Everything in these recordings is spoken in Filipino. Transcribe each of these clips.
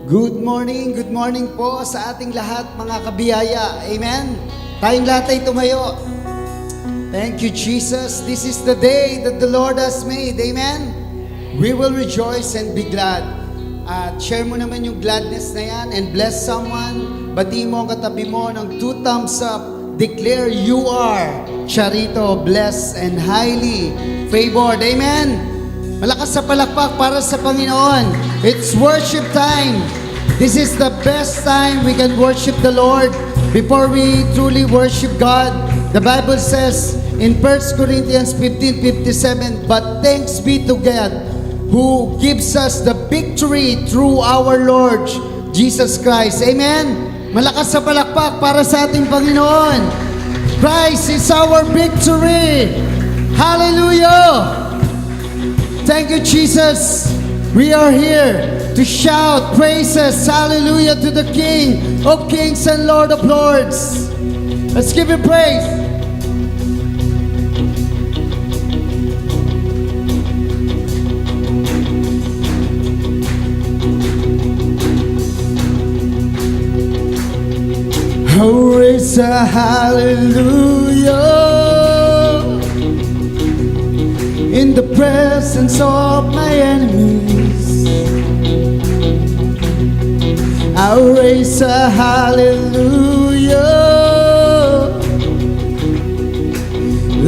Good morning po sa ating lahat mga kabiyaya. Amen? Tayong lahat ay tumayo. Thank you, Jesus. This is the day that the Lord has made. Amen? We will rejoice and be glad. At share mo naman yung gladness na yan and bless someone. Bati mo ang katabi mo ng 2 thumbs up. Declare you are, Charito, blessed and highly favored. Amen? Malakas sa palakpak para sa Panginoon. It's worship time. This is the best time we can worship the Lord before we truly worship God. The Bible says in 1 Corinthians 15:57, "But thanks be to God who gives us the victory through our Lord Jesus Christ." Amen? Malakas sa palakpak para sa ating Panginoon. Christ is our victory. Hallelujah! Thank you, Jesus. We are here to shout praises, hallelujah, to the King of Kings and Lord of Lords. Let's give him praise. Oh, raise a hallelujah in the presence of my enemies. I'll raise a hallelujah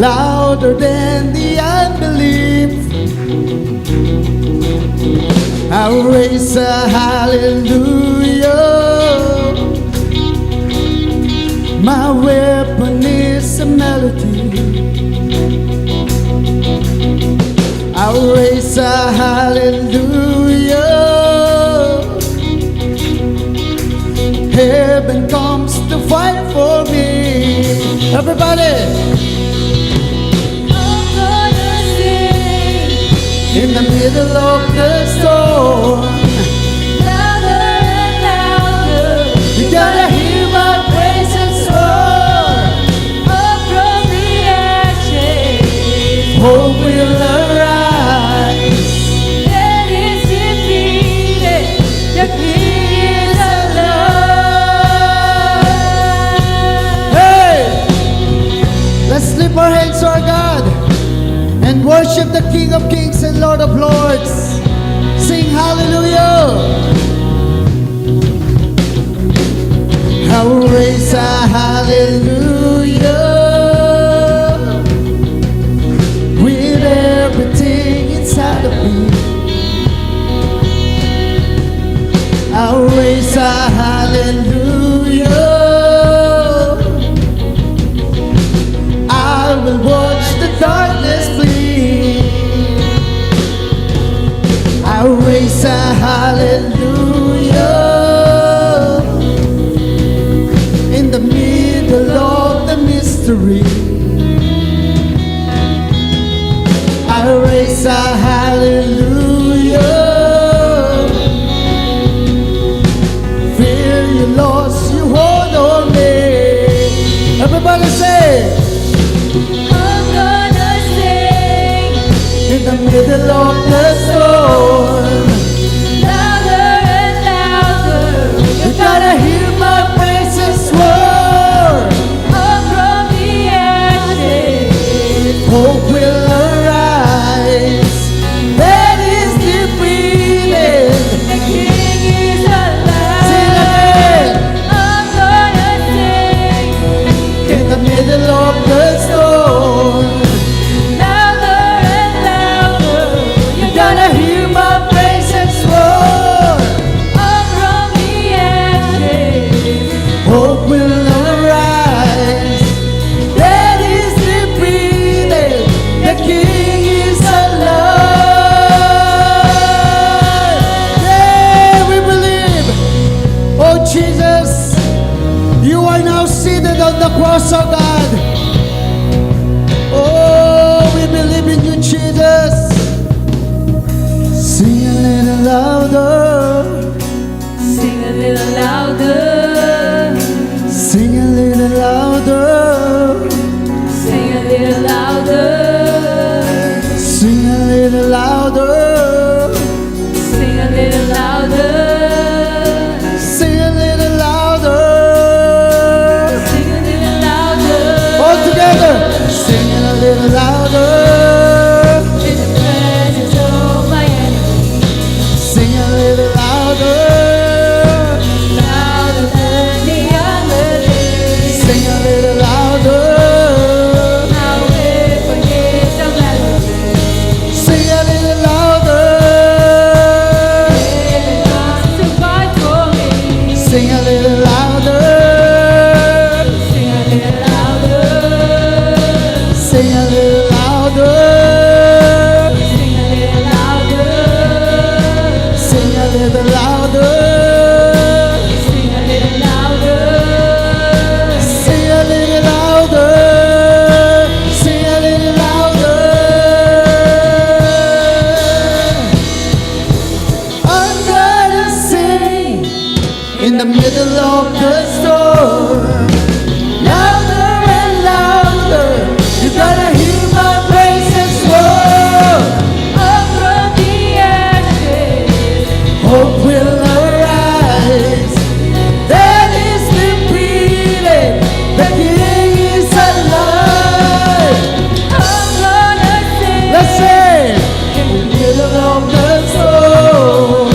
louder than the unbelief. I'll raise a hallelujah. My weapon is a melody. I'll raise a hallelujah. Heaven comes to fight for me. Everybody! I'm gonna sing In the middle of the storm, louder and louder. you gotta hear my praises roar. Up from the ashes, Hope will arise. death is defeated. The King is alive. Hey! Let's lift our hands to our God and worship the King of Kings and Lord of Lords. Sing hallelujah. I will raise a hallelujah with everything inside of me. I'll raise a hallelujah. I will watch the darkness flee. I'll raise a hallelujah in the middle of the mystery. I'll raise a hallelujah. Fear you lost, you hold on me. Everybody say, I'm gonna sing in the middle of the storm, louder and louder. you gotta hear my praises roar. Up from the ashes, Hope will arise. That is defeated. the King is Sing again. alive. I'm gonna sing In the middle of the storm, louder and louder. you gotta hear my praises roar. Up from the ashes, Hope will arise. That is defeated. The King is alive. Yeah, we believe. Oh Jesus, you are now seated on the cross of God. Oh, we believe in you, Jesus. Sing a little louder. sing a little louder, Sing a little louder. sing a little louder, Sing a little louder. sing a little louder. together. Sing it a little louder. In the presence of my enemy, Sing a little louder. louder than the unbelief. Sing a little louder. How different is the melody. Sing a little louder. Heaven comes to fight for me. Sing a little louder. Sing a little louder. Sing a little louder. Sing a little louder. Sing a little louder. Sing a little louder. Sing a little louder. Sing a little louder. Under the sea, in the middle of the storm, louder and louder, you gotta hear my praises roar. Up from the ashes, Hope will arise. That is defeated. The King is alive. I'm gonna sing. Let's sing. In the middle of the storm,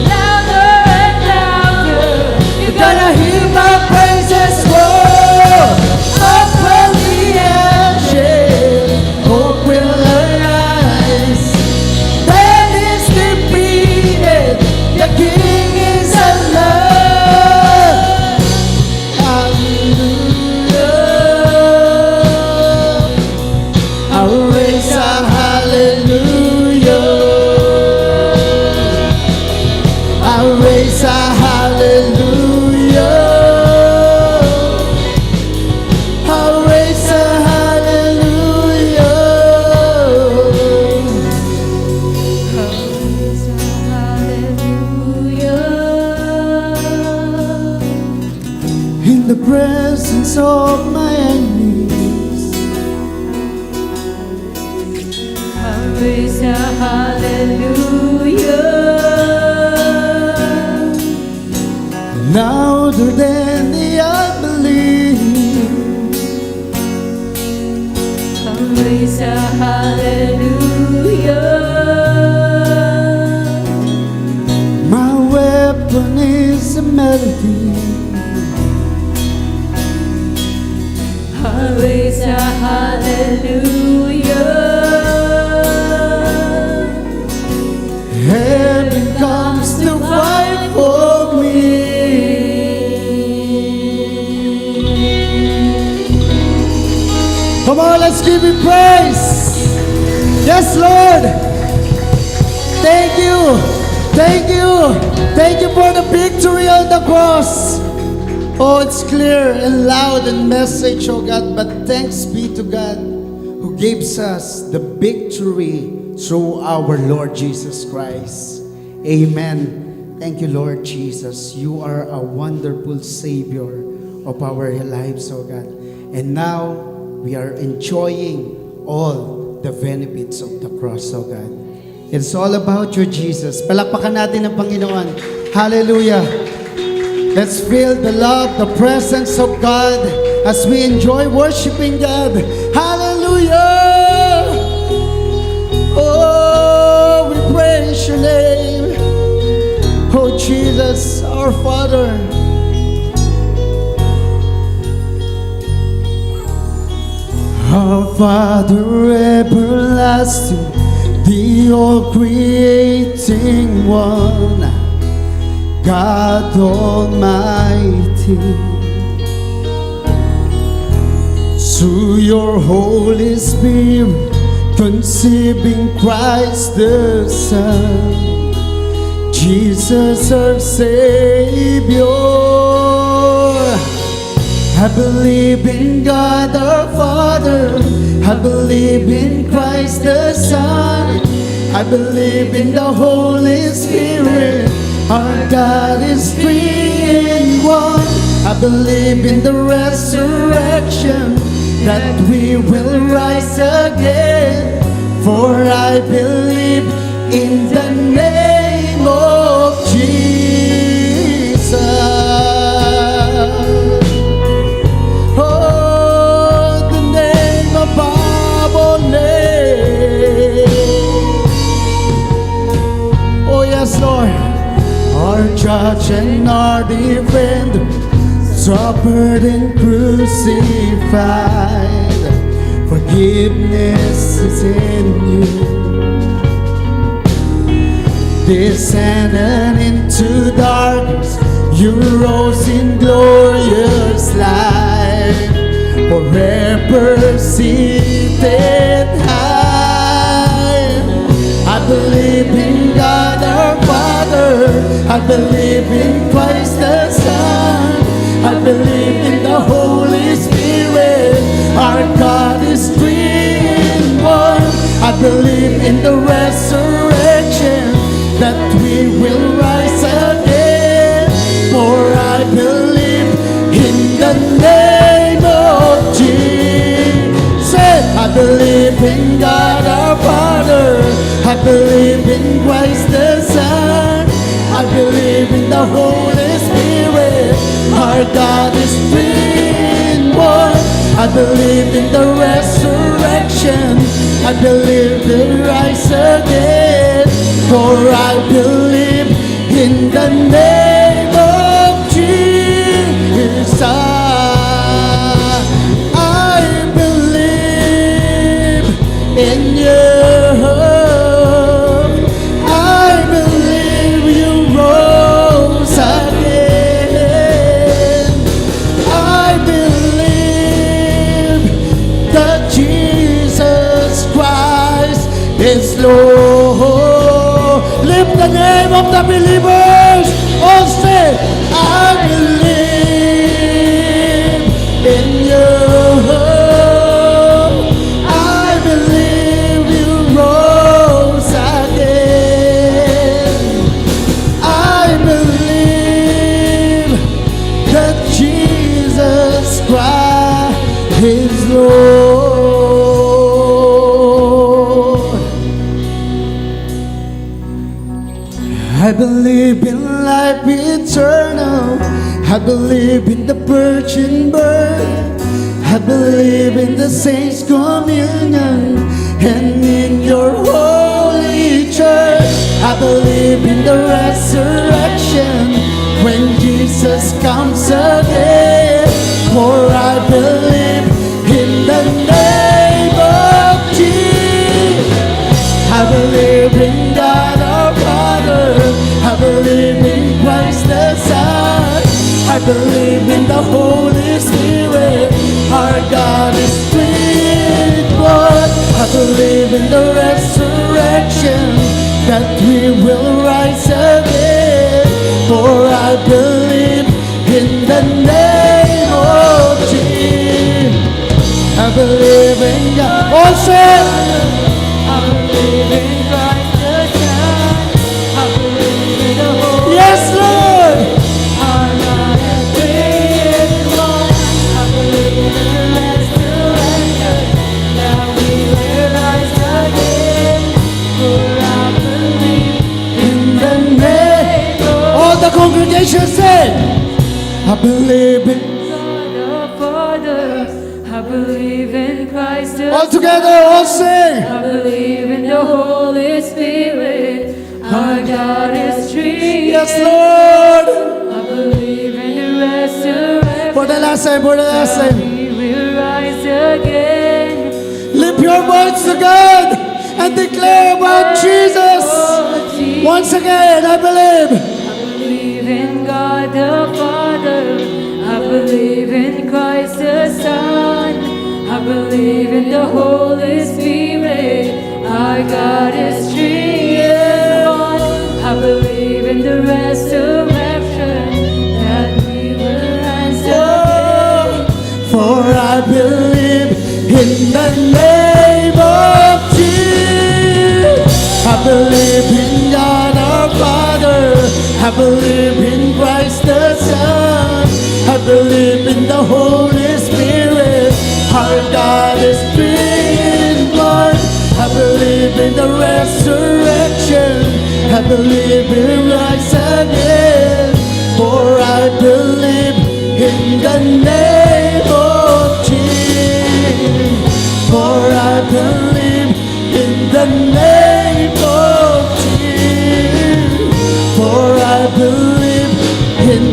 Louder and louder. you're gonna hear my praises roar. Up from the ashes, hope will arise. That is defeated. The King is alive. Hallelujah. I will raise a hallelujah. I will raise a hallelujah. I will raise a hallelujah. Hallelujah. In the presence of my enemies, Praise the hallelujah. louder than the unbelief. Praise the hallelujah. My weapon is a melody. Praise the hallelujah. Heaven comes to fight for me. Come on, let's give him praise. Yes, Lord. Thank you. Thank you. Thank you for the victory on the cross. Oh, it's clear and loud and message, oh God. But thanks be to God who gives us the victory through our Lord Jesus Christ. Amen. Thank you, Lord Jesus. You are a wonderful Savior of our lives, oh God. And now, we are enjoying all the benefits of the cross, oh God. It's all about you, Jesus. Palakpakan natin ang Panginoon. Hallelujah. Let's feel the love, the presence of God as we enjoy worshiping God. Hallelujah. Oh, we praise your name. Oh, Jesus, our Father. Our Father everlasting, the all-creating one, God Almighty. Through your Holy Spirit, conceiving Christ the Son, Jesus our Savior. I believe in God our Father, I believe in Christ the Son, I believe in the Holy Spirit, our God is three in one. I believe in the resurrection, that we will rise again, for I believe in the name of Jesus. Oh, the our defender, suffered and crucified. Forgiveness is in you. Descended into darkness, you rose in glorious light, forever seated high. I believe in God our Father, I believe in Christ the Son, I believe in the Holy Spirit, our God is three in one. I believe in the resurrection, that we will rise again. For I believe in the name of Jesus. I believe in God our Father, I believe in Christ the Son, I believe in the Holy Spirit, our God is three in one. I believe in the resurrection, I believe the rise again. For I believe in the name of Jesus. I believe in you. I believe you rose again. I believe that Jesus Christ is Lord. Lift the name of the believers. All say, I believe in you. I believe you rose again. I believe that Jesus Christ is Lord. I believe in life eternal, I believe in the virgin birth, I believe in the saints' communion, and in your holy church. I believe in the resurrection, when Jesus comes again. For I believe in the name of Jesus. I believe in God our Father, I believe in Christ the Son, I believe in the Holy Spirit, our God is three in one. I believe in the resurrection, that we will rise again. For I believe in the name of Jesus. I believe in God. All say, I believe in Christ the Son. I believe in the Holy yes, Lord. Our God is three in one. I believe in the resurrection, that we will rise again. For I believe In the name, all the congregation say, I believe in. God the Father. I believe in Christ the All together, all say, I believe in the Holy Spirit. Our God is three. yes, Lord. I believe in the resurrection. For the last time, for the last time. We will rise again. Lift your voice to God and declare about Jesus. Once again, I believe. I believe in God the Father. I believe in Christ the Son. I believe in the Holy Spirit. Our God is three in one. I believe in the resurrection, that we will rise again. For I believe in the name of Jesus. I believe in God our Father, I believe in Christ the Son, I believe in the Holy Spirit, our God is three in one. I believe in the resurrection, I believe in rise again. For I believe in the name of Jesus. For I believe in the name of Jesus. For I believe in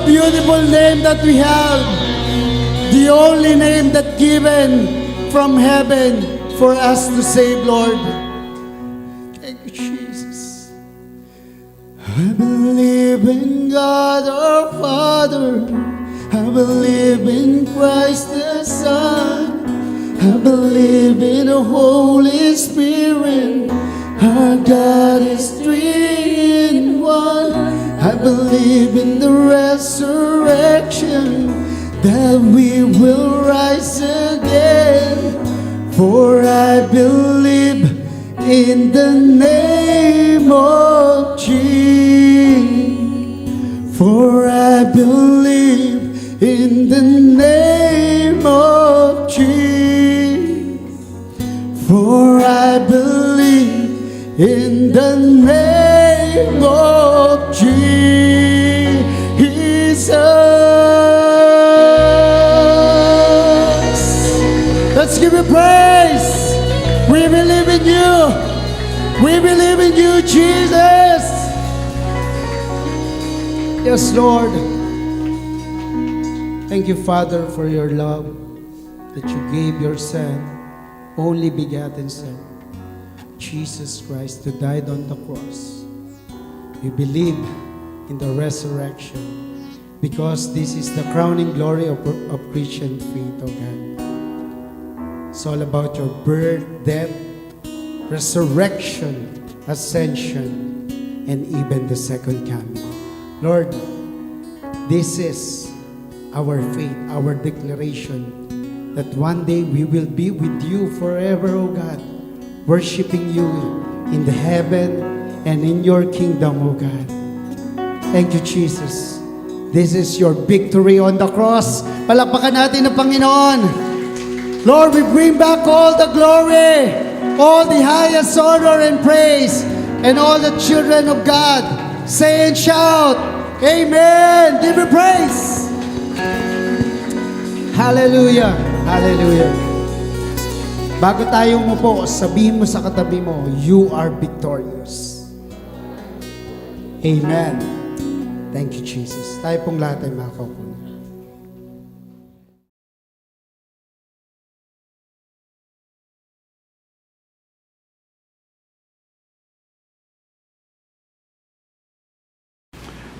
beautiful name that we have. The only name that given from heaven for us to save, Lord. Thank you, Jesus. I believe in God our Father. I believe in Christ the Son. I believe in the Holy Spirit. Our God is three in one. I believe in the resurrection, that we will rise again. For I believe in the name of Jesus. For I believe in the name of Jesus. For I believe in the name of Jesus. Let's give you praise. We believe in you. We believe in you, Jesus. Yes, Lord. Thank you, Father, for your love that you gave your Son, only begotten Son, Jesus Christ, who died on the cross. We believe in the resurrection because this is the crowning glory of Christian faith, oh God. It's all about your birth, death, resurrection, ascension, and even the second coming. Lord, this is our faith, our declaration that one day we will be with you forever, oh God, worshiping you in the heaven and in your kingdom, oh God. Thank you, Jesus. This is your victory on the cross. Palakpakan natin ang Panginoon. Lord, we bring back all the glory, all the highest honor and praise, and all the children of God say and shout, Amen. Give me praise. Hallelujah. Hallelujah. Bago tayo umupo, sabihin mo sa katabi mo, you are victorious. Amen. Thank you, Jesus. Tayo pong lahat ay makakaupo.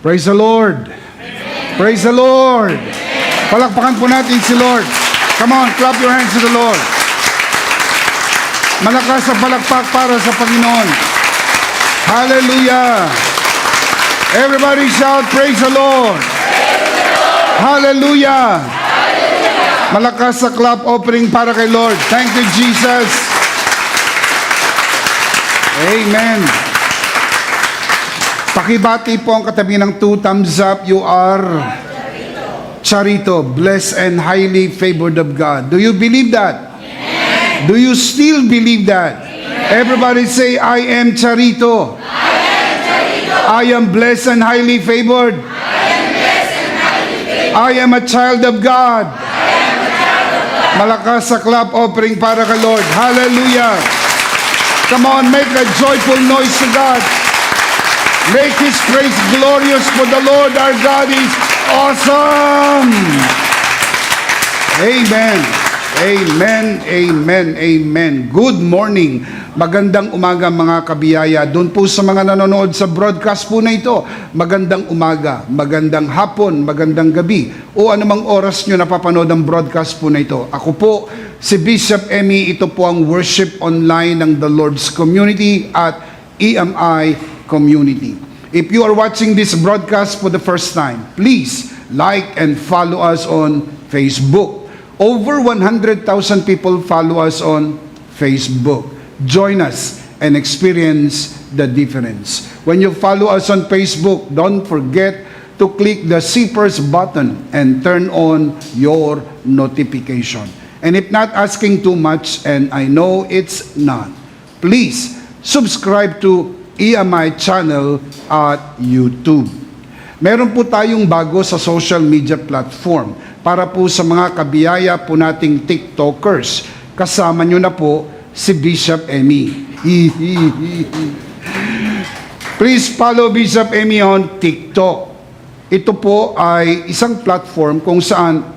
Praise the Lord. Amen. Praise the Lord. Amen. Palakpakan po natin si Lord. Come on, clap your hands to the Lord. Malakas ang palakpak para sa Panginoon. Hallelujah. Everybody shout, praise the Lord. Praise the Lord. Hallelujah. Hallelujah. Malakas sa clap offering para kay Lord. Thank you, Jesus. Amen. Pakibati po ang katabi ng 2 thumbs up. You are Charito, blessed and highly favored of God. Do you believe that? Amen. Do you still believe that? Amen. Everybody say, I am Charito. I am Charito. I am blessed and highly favored. I am blessed and highly favored. I am a child of God. I am a child of God. Malakas sa clap offering para kay Lord. Hallelujah. Come on, make a joyful noise to God. Make His praise glorious, for the Lord our God is awesome. Amen. Amen. Amen. Amen. Good morning. Magandang umaga mga kabiyaya. Doon po sa mga nanonood sa broadcast po na ito, magandang umaga, magandang hapon, magandang gabi, o anumang oras nyo napapanood ang broadcast po na ito. Ako po, si Bishop Emmy. Ito po ang worship online ng The Lord's Community at EMI Community. If you are watching this broadcast for the first time, please like and follow us on Facebook. Over 100,000 people follow us on Facebook. Join us and experience the difference. When you follow us on Facebook, don't forget to click the See First button and turn on your notification. And if not asking too much, and I know it's not, please subscribe to EMI channel at YouTube. Meron po tayong bago sa social media platform para po sa mga kabiyaya po nating TikTokers. Kasama nyo na po si Bishop Emmy. Please follow Bishop Emmy on TikTok. Ito po ay isang platform kung saan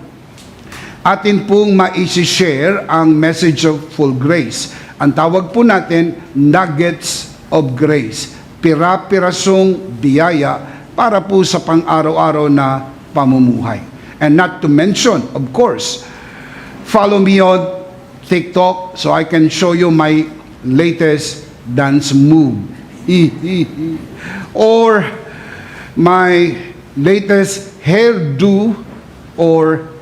atin pong ma-share ang message of full grace. Ang tawag po natin, nuggets of grace. Pira-pirasong biyaya para po sa pang-araw-araw na pamumuhay. And not to mention, of course, follow me on TikTok so I can show you my latest dance move. Or my latest hairdo or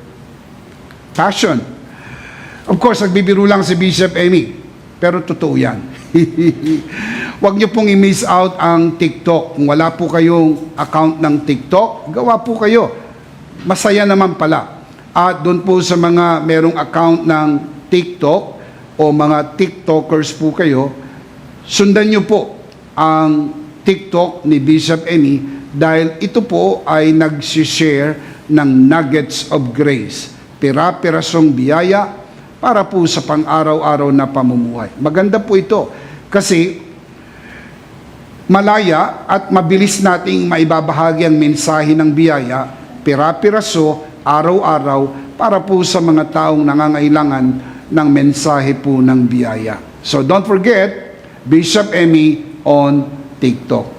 fashion. Of course, nagbibiro lang si Bishop Amy, pero totoo yan. Huwag niyo pong i-miss out ang TikTok. Kung wala po kayong account ng TikTok, gawa po kayo. Masaya naman pala. At doon po sa mga merong account ng TikTok o mga TikTokers po kayo, sundan niyo po ang TikTok ni Bishop Amy dahil ito po ay nag-share ng nuggets of grace. Pira-pirasong biyaya para po sa pang-araw-araw na pamumuhay. Maganda po ito kasi malaya at mabilis nating maibabahagi ang mensahe ng biyaya, pira-piraso, araw-araw, para po sa mga taong nangangailangan ng mensahe po ng biyaya. So don't forget, Bishop Amy on TikTok.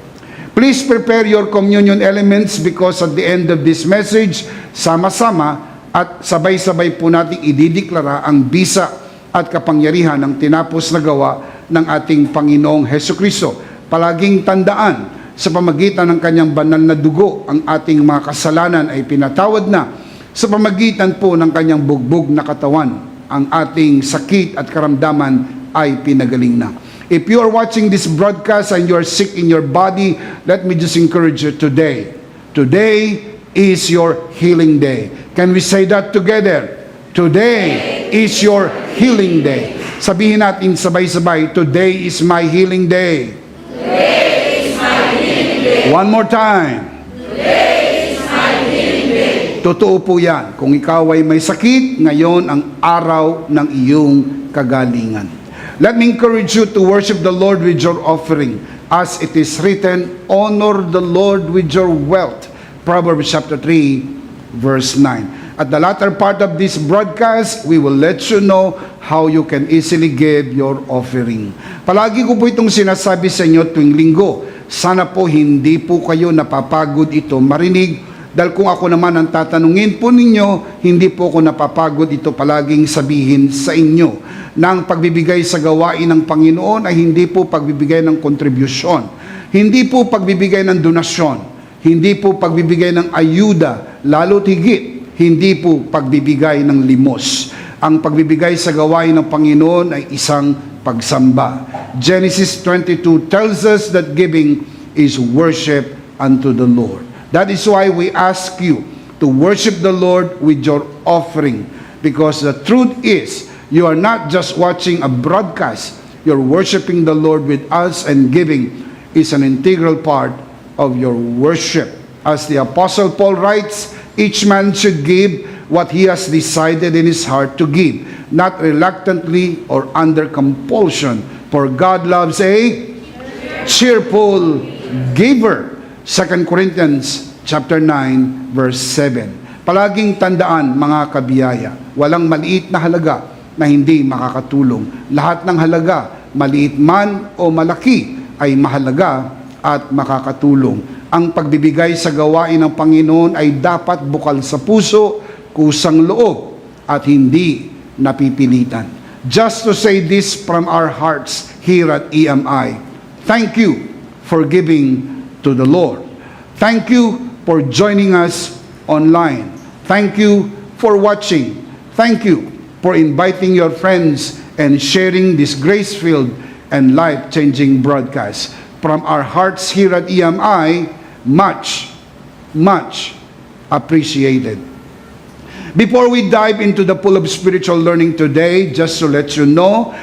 Please prepare your communion elements because at the end of this message, sama-sama at sabay-sabay po nating idideklara ang bisa at kapangyarihan ng tinapos na gawa ng ating Panginoong Hesukristo. Palaging tandaan, sa pamagitan ng kanyang banal na dugo, ang ating mga kasalanan ay pinatawad na. Sa pamagitan po ng kanyang bugbog na katawan, ang ating sakit at karamdaman ay pinagaling na. If you are watching this broadcast and you are sick in your body, let me just encourage you today. Today is your healing day. Can we say that together? Today is your healing day. Sabihin natin sabay-sabay, today is my healing day. Today is my healing day. One more time. Today is my healing day. Totoo po yan. Kung ikaw ay may sakit, ngayon ang araw ng iyong kagalingan. Let me encourage you to worship the Lord with your offering. As it is written, honor the Lord with your wealth. Proverbs chapter 3, verse 9. At the latter part of this broadcast, we will let you know how you can easily give your offering. Palagi ko po itong sinasabi sa inyo tuwing linggo. Sana po hindi po kayo napapagod ito marinig. Dahil kung ako naman ang tatanungin po ninyo, hindi po ako napapagod ito palaging sabihin sa inyo. Na ang pagbibigay sa gawain ng Panginoon ay hindi po pagbibigay ng kontribusyon. Hindi po pagbibigay ng donasyon. Hindi po pagbibigay ng ayuda, lalo't higit, hindi po pagbibigay ng limos. Ang pagbibigay sa gawain ng Panginoon ay isang pagsamba. Genesis 22 tells us that giving is worship unto the Lord. That is why we ask you to worship the Lord with your offering. Because the truth is, you are not just watching a broadcast, you're worshiping the Lord with us, and giving is an integral part of your worship. As the Apostle Paul writes, each man should give what he has decided in his heart to give, not reluctantly or under compulsion, for God loves a cheerful giver. 2 Corinthians chapter 9, verse 7. Palaging tandaan, mga kabiyaya, walang maliit na halaga na hindi makakatulong. Lahat ng halaga, maliit man o malaki, ay mahalaga at makakatulong. Ang pagbibigay sa gawain ng Panginoon ay dapat bukal sa puso, kusang loob, at hindi napipilitan. Just to say this from our hearts here at EMI, thank you for giving to the Lord. Thank you for joining us online. Thank you for watching. Thank you for inviting your friends and sharing this grace-filled and life-changing broadcast. From our hearts here at EMI, much, much appreciated. Before we dive into the pool of spiritual learning today, just to let you know,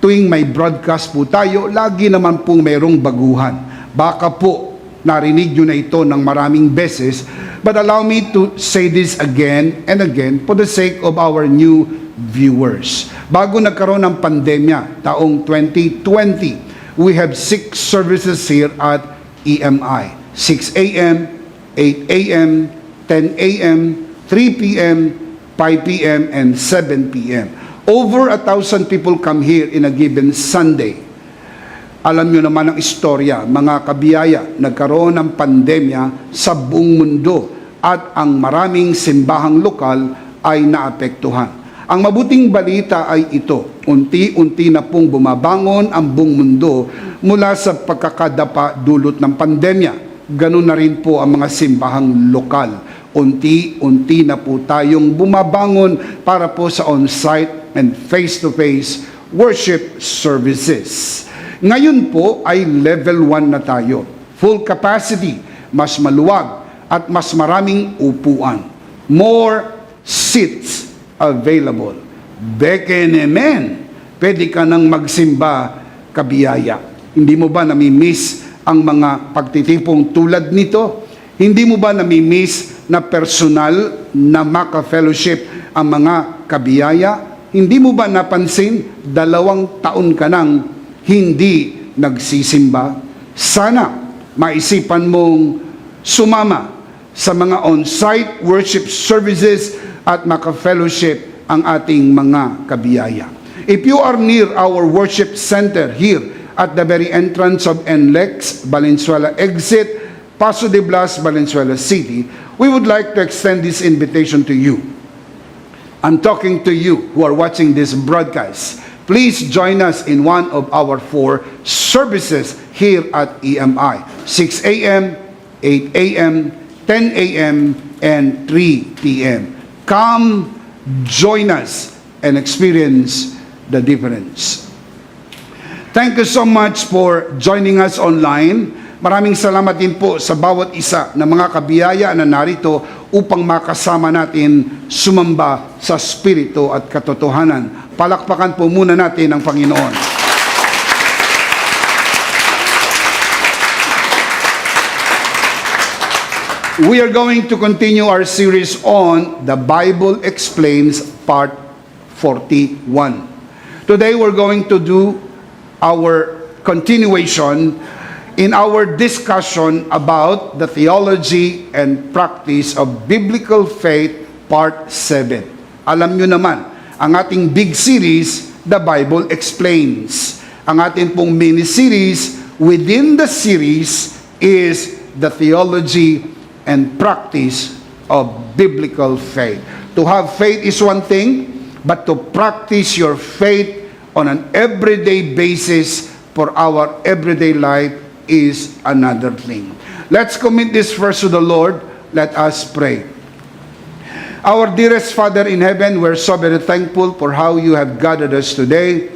tuwing may broadcast po tayo, lagi naman pong mayroong baguhan. Baka po narinig nyo na ito ng maraming beses, but allow me to say this again and again for the sake of our new viewers. Bago nagkaroon ng pandemya, taong 2020, we have 6 services here at EMI. 6 a.m., 8 a.m., 10 a.m., 3 p.m., 5 p.m., and 7 p.m. Over 1,000 people come here in a given Sunday. Alam nyo naman ang istorya, mga kabiyaya, nagkaroon ng pandemya sa buong mundo at ang maraming simbahang lokal ay naapektuhan. Ang mabuting balita ay ito, unti-unti na pong bumabangon ang buong mundo mula sa pagkakadapa dulot ng pandemya. Ganun na rin po ang mga simbahang lokal. Unti-unti na po tayong bumabangon para po sa on-site and face-to-face worship services. Ngayon po ay level 1 na tayo. Full capacity, mas maluwag at mas maraming upuan. More seats available. Beken amen. Pwede ka nang magsimba, kabiyaya. Hindi mo ba nami-miss ang mga pagtitipong tulad nito? Hindi mo ba nami-miss na personal na maka-fellowship ang mga kabiyaya? Hindi mo ba napansin, 2 taon ka nang hindi nagsisimba? Sana maisipan mong sumama sa mga on-site worship services at maka-fellowship ang ating mga kabiyaya. If you are near our worship center here at the very entrance of NLEX, Valenzuela exit, Paso de Blas, Valenzuela City, we would like to extend this invitation to you. I'm talking to you who are watching this broadcast. Please join us in one of our 4 services here at EMI. 6 a.m., 8 a.m., 10 a.m., and 3 p.m. Come, join us, and experience the difference. Thank you so much for joining us online. Maraming salamat din po sa bawat isa ng mga kabiyaya na narito upang makasama natin sumamba sa spirito at katotohanan. Palakpakan po muna natin ang Panginoon. We are going to continue our series on The Bible Explains Part 41. Today we're going to do our continuation in our discussion about the theology and practice of biblical faith, Part 7. Alam nyo naman, ang ating big series, The Bible Explains. Ang ating pong mini-series within the series is the theology and practice of biblical faith. To have faith is one thing, but to practice your faith on an everyday basis for our everyday life is another thing. Let's commit this verse to the Lord. Let us pray. Our dearest Father in heaven, we're so very thankful for how you have gathered us today.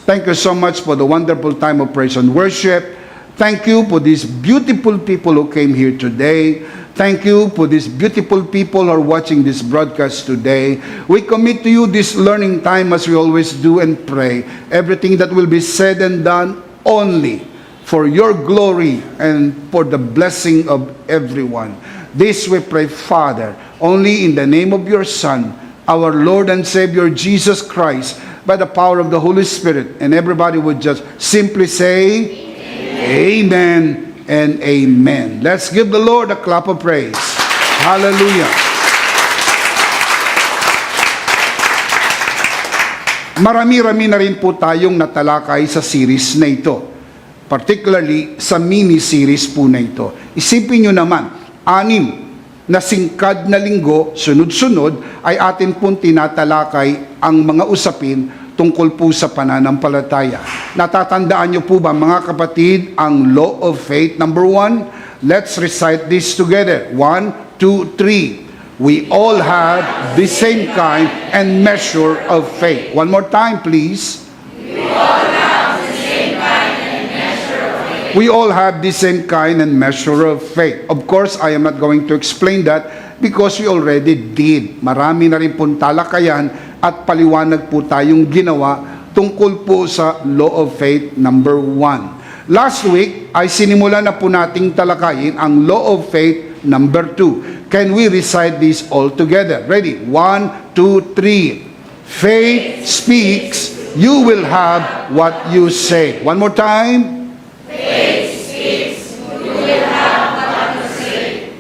Thank you so much for the wonderful time of praise and worship. Thank you for these beautiful people who came here today. Thank you for these beautiful people who are watching this broadcast today. We commit to you this learning time as we always do and pray. Everything that will be said and done only for your glory and for the blessing of everyone. This we pray, Father, only in the name of your Son, our Lord and Savior, Jesus Christ, by the power of the Holy Spirit. And everybody would just simply say, Amen and amen. Let's give the Lord a clap of praise. Hallelujah. Marami-rami na rin po tayong natalakay sa series na ito. Particularly sa mini-series po na ito. Isipin nyo naman, 6 na singkad na linggo, sunod-sunod, ay atin pong tinatalakay ang mga usapin tungkol po sa pananampalataya. Natatandaan nyo po ba, mga kapatid, ang law of faith? Number 1, let's recite this together. 1, 2, 3. We all have the same kind and measure of faith. One more time, please. We all have the same kind and measure of faith. Of course, I am not going to explain that because we already did. Marami na rin pong talakayan at paliwanag po tayong ginawa tungkol po sa law of faith number 1. Last week ay sinimula na po nating talakayin ang law of faith number 2. Can we recite this all together? Ready? 1, 2, 3. Faith speaks, you will have what you say. One more time.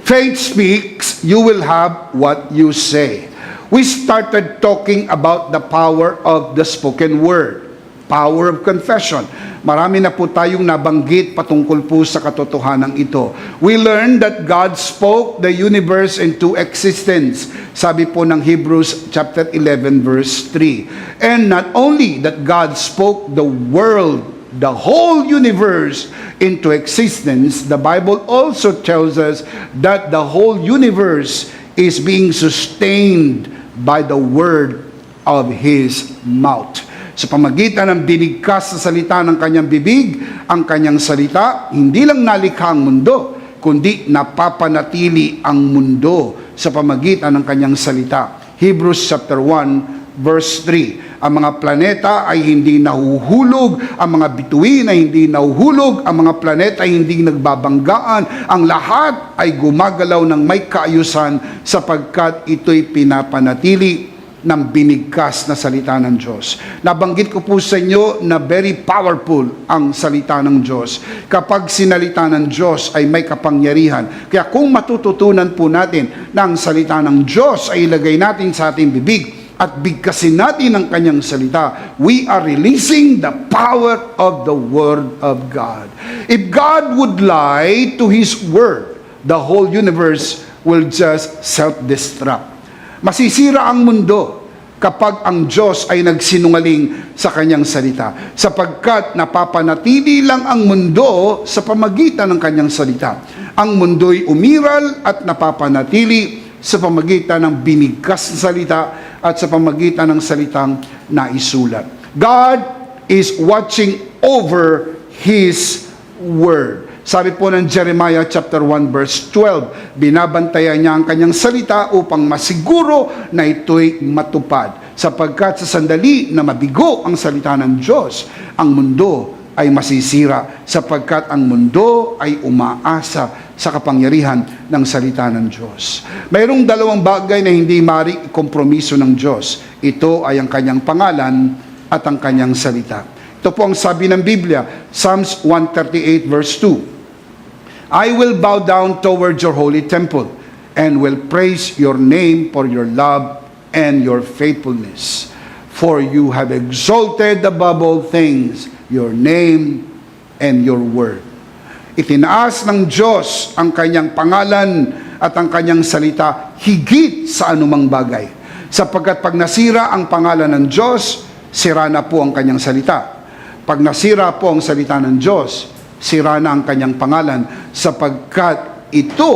Faith speaks, you will have what you say. We started talking about the power of the spoken word, power of confession. Marami na po tayong nabanggit patungkol po sa katotohanan ito. We learned that God spoke the universe into existence. Sabi po ng Hebrews chapter 11 verse 3. And not only that God spoke the world, the whole universe into existence, the Bible also tells us that the whole universe is being sustained by the word of His mouth. Sa pamagitan ng binigkas sa salita ng kanyang bibig, ang kanyang salita, hindi lang nalikha ang mundo, kundi napapanatili ang mundo sa pamagitan ng kanyang salita. Hebrews chapter 1 verse 3. Ang mga planeta ay hindi nahuhulog, ang mga bituin ay hindi nahuhulog, ang mga planeta ay hindi nagbabanggaan, ang lahat ay gumagalaw ng may kaayusan sapagkat ito'y pinapanatili ng binigkas na salita ng Diyos. Nabanggit ko po sa inyo na very powerful ang salita ng Diyos. Kapag sinalita ng Diyos ay may kapangyarihan. Kaya kung matututunan po natin na ang salita ng Diyos ay ilagay natin sa ating bibig at bigkasin natin ang kanyang salita, we are releasing the power of the Word of God. If God would lie to His Word, the whole universe will just self-destruct. Masisira ang mundo kapag ang Diyos ay nagsinungaling sa kanyang salita, sapagkat napapanatili lang ang mundo sa pamagitan ng kanyang salita. Ang mundo'y umiral at napapanatili sa pamagitan ng binigkas na salita at sa pamagitan ng salitang naisulat. God is watching over His Word. Sabi po ng Jeremiah chapter 1 verse 12, binabantayan niya ang kanyang salita upang masiguro na ito'y matupad. Sapagkat sa sandali na mabigo ang salita ng Diyos, ang mundo ay masisira, sapagkat ang mundo ay umaasa sa kapangyarihan ng salita ng Diyos. Mayroong dalawang bagay na hindi maaaring ikompromiso ng Diyos. Ito ay ang kanyang pangalan at ang kanyang salita. Ito po ang sabi ng Biblia, Psalms 138 verse 2. I will bow down towards your holy temple and will praise your name for your love and your faithfulness. For you have exalted above all things your name and your word. Itinaas ng Diyos ang kanyang pangalan at ang kanyang salita higit sa anumang bagay. Sapagkat pag nasira ang pangalan ng Diyos, sira na po ang kanyang salita. Pag nasira po ang salita ng Diyos, sira na ang kanyang pangalan, sapagkat ito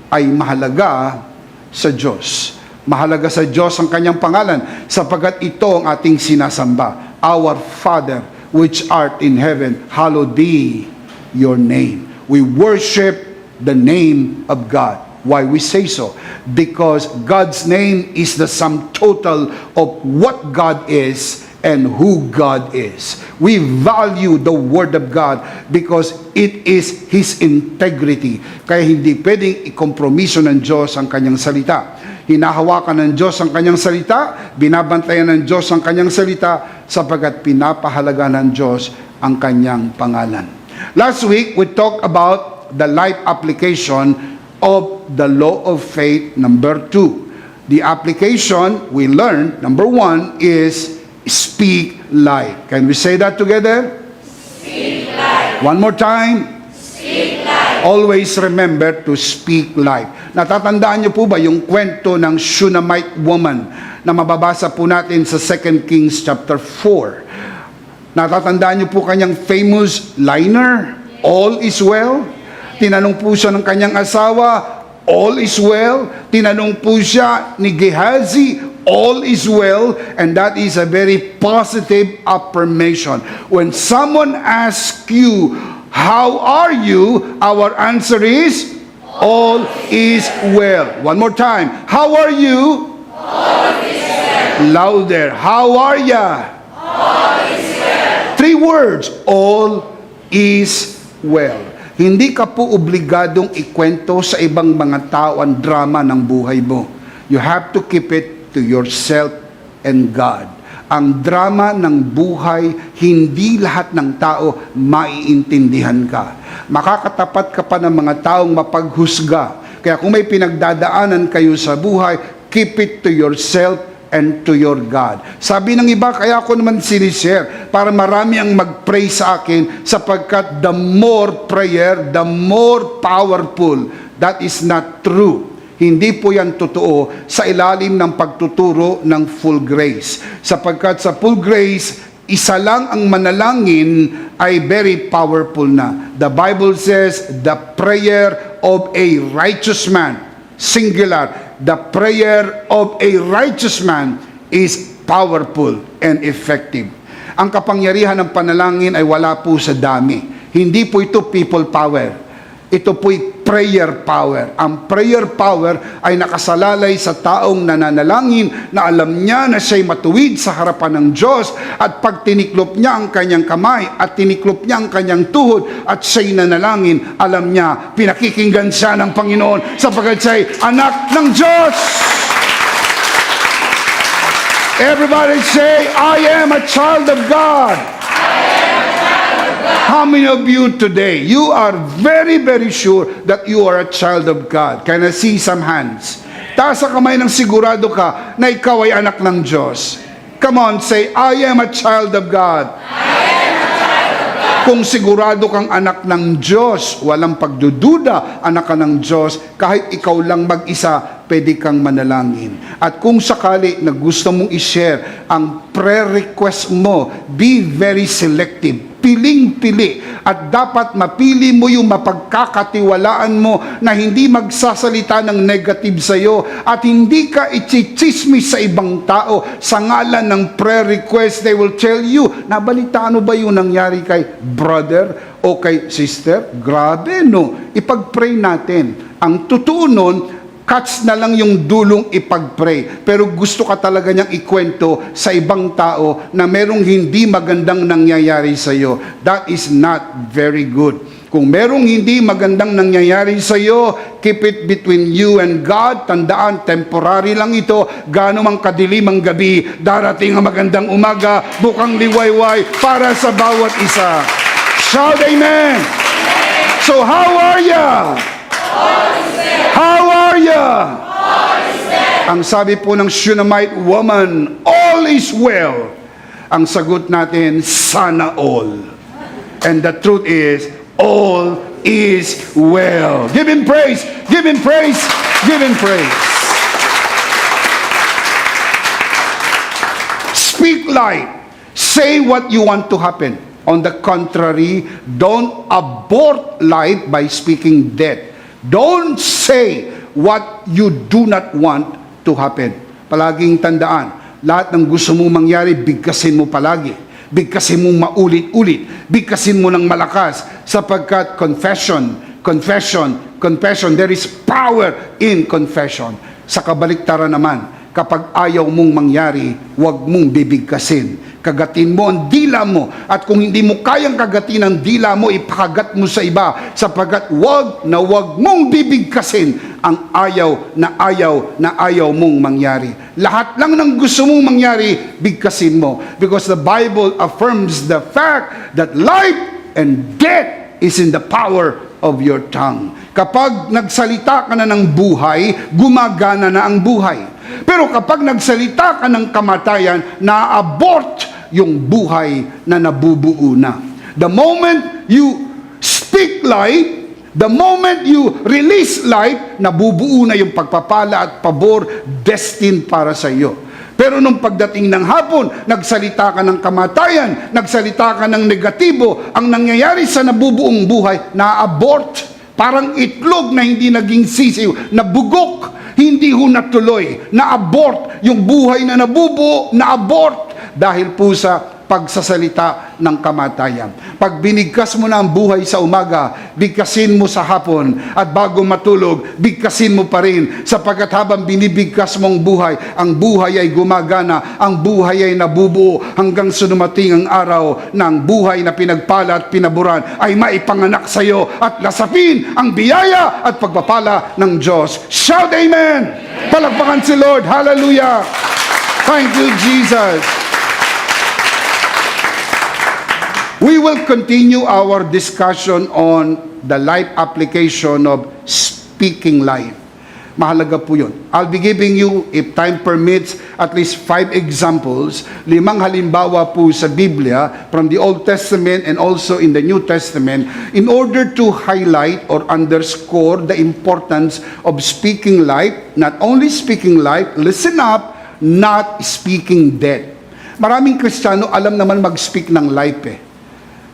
ay mahalaga sa Diyos. Mahalaga sa Diyos ang kanyang pangalan, sapagkat ito ang ating sinasamba. Our Father, which art in heaven, hallowed be your name. We worship the name of God. Why we say so? Because God's name is the sum total of what God is and who God is. We value the Word of God because it is His integrity. Kaya hindi pwedeng ikompromiso ng Diyos ang kanyang salita. Hinahawakan ng Diyos ang kanyang salita, binabantayan ng Diyos ang kanyang salita, sapagkat pinapahalaga ng Diyos ang kanyang pangalan. Last week, we talked about the life application of the law of faith, number 2. The application we learned, number 1, is speak life. Can we say that together? Speak life. One more time. Speak life. Always remember to speak life. Natatandaan niyo po ba yung kwento ng Shunammite woman na mababasa po natin sa 2 Kings chapter 4? Natatandaan niyo po kanyang famous liner, all is well? Tinanong po siya ng kanyang asawa, all is well? Tinanong po siya ni Gehazi, all is well, and that is a very positive affirmation. When someone asks you, how are you? Our answer is, all is well. One more time. How are you? All is well. Louder. How are ya? All is well. 3 words. All is well. Hindi ka po obligadong ikwento sa ibang mga tao ang drama ng buhay mo. You have to keep it to yourself and God. Ang drama ng buhay, hindi lahat ng tao maiintindihan ka. Makakatapat ka pa ng mga taong mapaghusga. Kaya kung may pinagdadaanan kayo sa buhay, keep it to yourself and to your God. Sabi ng iba, kaya ako naman sinishare para marami ang mag-pray sa akin sapagkat the more prayer, the more powerful. That is not true. Hindi po yan totoo sa ilalim ng pagtuturo ng full grace. Sapagkat sa full grace, isa lang ang manalangin ay very powerful na. The Bible says, the prayer of a righteous man, singular, the prayer of a righteous man is powerful and effective. Ang kapangyarihan ng panalangin ay wala po sa dami. Hindi po ito people power. Ito po'y prayer power. Ang prayer power ay nakasalalay sa taong nananalangin na alam niya na siya'y matuwid sa harapan ng Diyos at pag tiniklop niya ang kanyang kamay at tiniklop niya ang kanyang tuhod at siya'y nanalangin, alam niya, pinakikinggan siya ng Panginoon sapagkat siya'y anak ng Diyos. Everybody say, I am a child of God. How many of you today, you are very, very sure that you are a child of God? Can I see some hands? Taas sa kamay ng sigurado ka na ikaw ay anak ng Diyos. Come on, say, I am a child of God. Kung sigurado kang anak ng Diyos, walang pagdududa, anak ka ng Diyos, kahit ikaw lang mag-isa, pwede kang manalangin. At kung sakali na gusto mong i-share ang prayer request mo, be very selective. Piling-pili. At dapat mapili mo yung mapagkakatiwalaan mo na hindi magsasalita ng negative sa iyo at hindi ka ichichismis sa ibang tao sa ngalan ng prayer request. They will tell you, nabalitaan mo ba yung nangyari kay brother o kay sister? Grabe, no? Ipag-pray natin. Ang totoo nun, catch na lang yung dulong ipag-pray. Pero gusto ka talaga niyang ikwento sa ibang tao na merong hindi magandang nangyayari sa iyo. That is not very good. Kung merong hindi magandang nangyayari sa iyo, keep it between you and God. Tandaan, temporary lang ito. Gaano mang kadilim ang gabi, darating ang magandang umaga, bukang liwayway para sa bawat isa. Shout amen! So how are ya? How are ya? Ang sabi po ng Shunammite woman, all is well. Ang sagot natin, sana all. And the truth is, all is well. Give Him praise, give Him praise, give Him praise. Speak light. Say what you want to happen. On the contrary, don't abort life by speaking death. Don't say what you do not want to happen. Palaging tandaan, lahat ng gusto mong mangyari, bigkasin mo palagi. Bigkasin mo maulit-ulit. Bigkasin mo ng malakas. Sapagkat confession, there is power in confession. Sa kabaliktaran naman, kapag ayaw mong mangyari, huwag mong bibigkasin. Kagatin mo ang dila mo. At kung hindi mo kayang kagatin ang dila mo, ipakagat mo sa iba. Sapagkat huwag mong bibigkasin ang ayaw na ayaw mong mangyari. Lahat lang ng gusto mong mangyari, bigkasin mo. Because the Bible affirms the fact that life and death is in the power of your tongue. Kapag nagsalita ka na ng buhay, gumagana na ang buhay. Pero kapag nagsalita ka ng kamatayan, na-abort yung buhay na nabubuo na. The moment you speak life, the moment you release life, nabubuo na yung pagpapala at pabor destined para sa iyo. Pero nung pagdating ng hapon, nagsalita ka ng kamatayan, nagsalita ka ng negatibo, ang nangyayari sa nabubuong buhay, na-abort. Parang itlog na hindi naging sisiw, nabugok, hindi ho natuloy, na-abort. Yung buhay na nabubuo, na-abort. Dahil po sa pagsasalita ng kamatayan. Pag binigkas mo na ang buhay sa umaga, bigkasin mo sa hapon, at bago matulog, bigkasin mo pa rin, sapagkat habang binibigkas mong buhay, ang buhay ay gumagana, ang buhay ay nabubuo, hanggang sa dumating ang araw ng buhay na pinagpala at pinaburan ay maipanganak sa iyo at lasapin ang biyaya at pagpapala ng Diyos. Shout amen! Palakpakan si Lord. Hallelujah! Thank you, Jesus! We will continue our discussion on the life application of speaking life. Mahalaga po yun. I'll be giving you, if time permits, at least 5 examples, 5 halimbawa po sa Biblia, from the Old Testament and also in the New Testament, in order to highlight or underscore the importance of speaking life, not only speaking life, listen up, not speaking death. Maraming Kristiyano alam naman mag-speak ng life eh.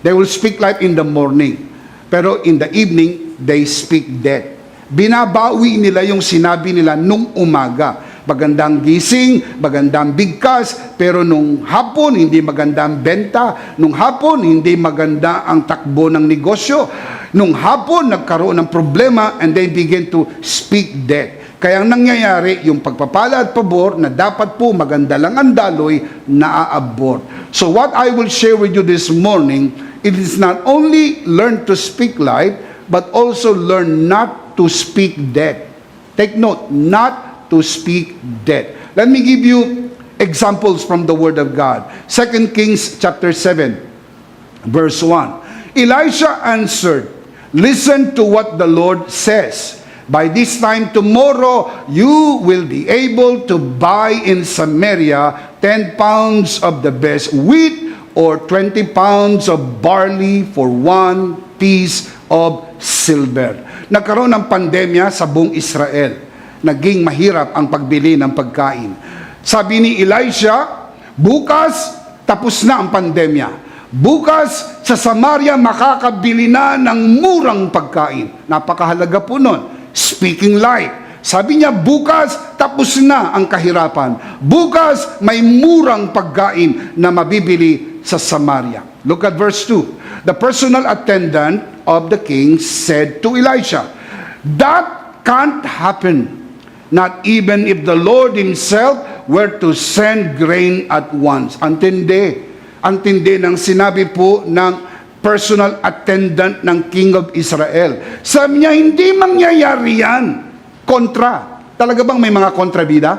They will speak life in the morning, pero in the evening, they speak death. Binabawi nila yung sinabi nila nung umaga. Magandang gising, magandang bigkas, pero nung hapon, hindi magandang benta. Nung hapon, hindi maganda ang takbo ng negosyo. Nung hapon, nagkaroon ng problema and they begin to speak death. Kaya ang nangyayari, yung pagpapala at pabor na dapat po maganda lang ang daloy, naa-abort. So what I will share with you this morning, it is not only learn to speak life, but also learn not to speak death. Take note, not to speak death. Let me give you examples from the Word of God. 2 Kings chapter 7, verse 1. Elisha answered, "Listen to what the Lord says. By this time tomorrow, you will be able to buy in Samaria 10 pounds of the best wheat or 20 pounds of barley for 1 piece of silver." Nagkaroon ng pandemya sa buong Israel. Naging mahirap ang pagbili ng pagkain. Sabi ni Elisha, bukas tapos na ang pandemya. Bukas sa Samaria makakabili na ng murang pagkain. Napakahalaga po nun. Speaking life. Sabi niya, bukas tapos na ang kahirapan. Bukas may murang pagkain na mabibili sa Samaria. Look at verse 2. The personal attendant of the king said to Elisha, "That can't happen, not even if the Lord himself were to send grain at once." Antindi ng sinabi po ng personal attendant ng king of Israel. Sabi niya, hindi mangyayari yan. Kontra. Talaga bang may mga kontrabida?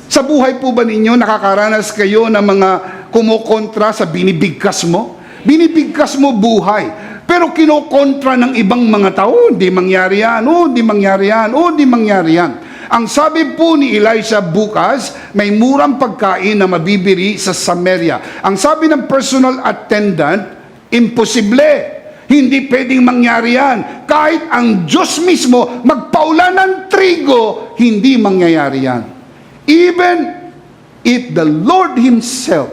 Sa buhay po ba ninyo, nakakaranas kayo ng mga kumukontra sa binibigkas mo? Binibigkas mo buhay. Pero kinokontra ng ibang mga tao, hindi mangyari yan, hindi mangyari yan, hindi mangyari yan. Ang sabi po ni Elisha, bukas, may murang pagkain na mabibili sa Samaria. Ang sabi ng personal attendant, imposible. Hindi pwedeng mangyari yan. Kahit ang Diyos mismo magpaulan ng trigo, hindi mangyayari yan. Even if the Lord Himself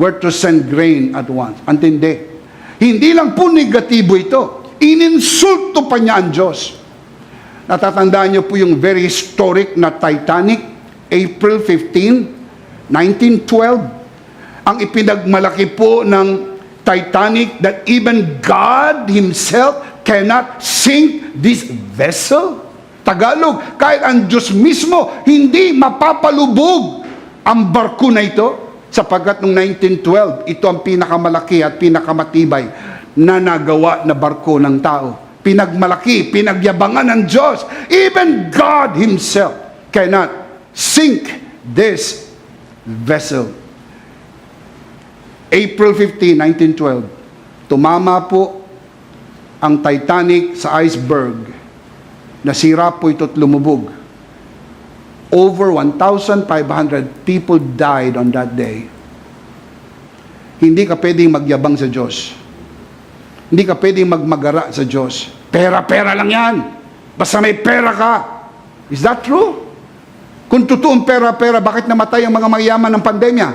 were to send grain at once. Antindi. Hindi lang po negatibo ito. Ininsulto pa niya ang Diyos. Natatandaan niyo po yung very historic na Titanic, April 15, 1912. Ang ipinagmalaki po ng Titanic that even God Himself cannot sink this vessel. Tagalog, kahit ang Diyos mismo hindi mapapalubog ang barko na ito. Sapagkat noong 1912, ito ang pinakamalaki at pinakamatibay na nagawa na barko ng tao. Pinagmalaki, pinagyabangan ng Diyos. Even God Himself cannot sink this vessel. April 15, 1912, tumama po ang Titanic sa iceberg. Nasira po ito at lumubog. Over 1,500 people died on that day. Hindi ka pwedeng magyabang sa Diyos. Hindi ka pwedeng magmagara sa Diyos. Pera-pera lang yan. Basta may pera ka. Is that true? Kung totoong pera-pera, bakit namatay ang mga mayaman ng pandemya?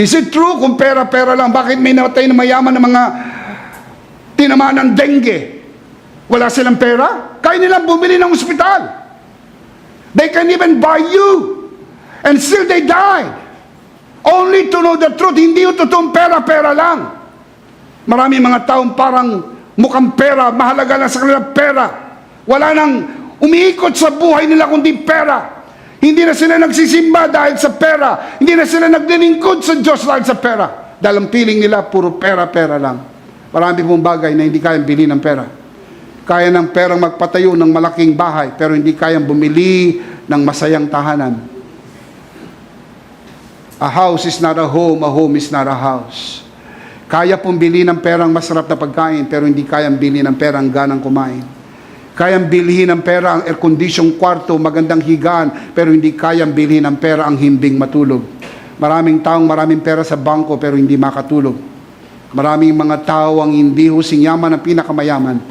Is it true kung pera-pera lang, bakit may namatay na mayaman ng mga tinamaan ng dengue? Wala silang pera? Kaya nilang bumili ng ospital. They can even buy you. And still they died. Only to know the truth, hindi yung totoong pera-pera lang. Marami mga taong parang mukhang pera, mahalaga lang sa kanilang pera. Wala nang umiikot sa buhay nila kundi pera. Hindi na sila nagsisimba dahil sa pera. Hindi na sila naglilingkod sa Diyos dahil sa pera. Dahil ang feeling nila, puro pera-pera lang. Marami pong bagay na hindi kayang bilhin ng pera. Kaya ng perang magpatayo ng malaking bahay, pero hindi kayang bumili ng masayang tahanan. A house is not a home is not a house. Kaya pong bili ng perang masarap na pagkain, pero hindi kayang bili ng perang ganang kumain. Kayang bilhin ng pera ang air-conditioned kwarto, magandang higaan, pero hindi kayang bilhin ng pera ang himbing matulog. Maraming taong maraming pera sa bangko, pero hindi makatulog. Maraming mga tao ang hindi husing yaman ang pinakamayaman,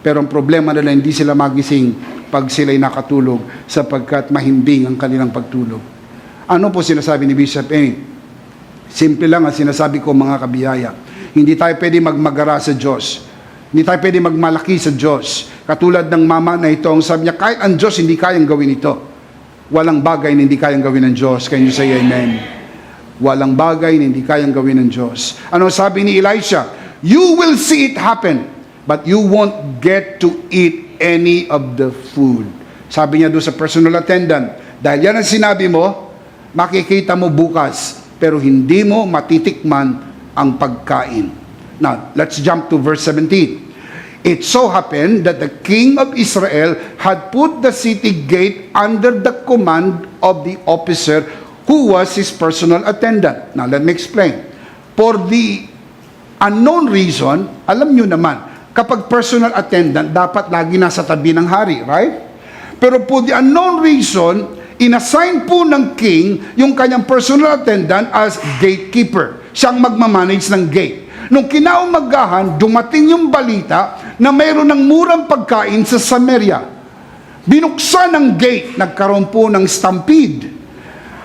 pero ang problema nila hindi sila magising pag sila'y nakatulog sapagkat mahimbing ang kanilang pagtulog. Ano po sinasabi ni Bishop Amy? Simple lang ang sinasabi ko mga kabiyaya. Hindi tayo pwede magmagara sa Diyos. Hindi tayo pwede magmalaki sa Diyos. Katulad ng mama na ito, ang sabi niya, kahit ang Diyos hindi kayang gawin ito. Walang bagay na hindi kayang gawin ng Diyos. Can you say amen? Walang bagay na hindi kayang gawin ng Diyos. Ano sabi ni Elisha? You will see it happen, but you won't get to eat any of the food. Sabi niya doon sa personal attendant, dahil yan ang sinabi mo, makikita mo bukas, pero hindi mo matitikman ang pagkain. Now, let's jump to verse 17. It so happened that the king of Israel had put the city gate under the command of the officer who was his personal attendant. Now, let me explain. For the unknown reason, alam nyo naman, kapag personal attendant, dapat lagi nasa tabi ng hari, right? Pero for the unknown reason, inassign po ng king yung kanyang personal attendant as gatekeeper. Siyang magmamanage ng gate. Nung kinaumagahan, dumating yung balita na mayroon ng murang pagkain sa Samaria. Binuksan ang gate, nagkaroon po ng stampede.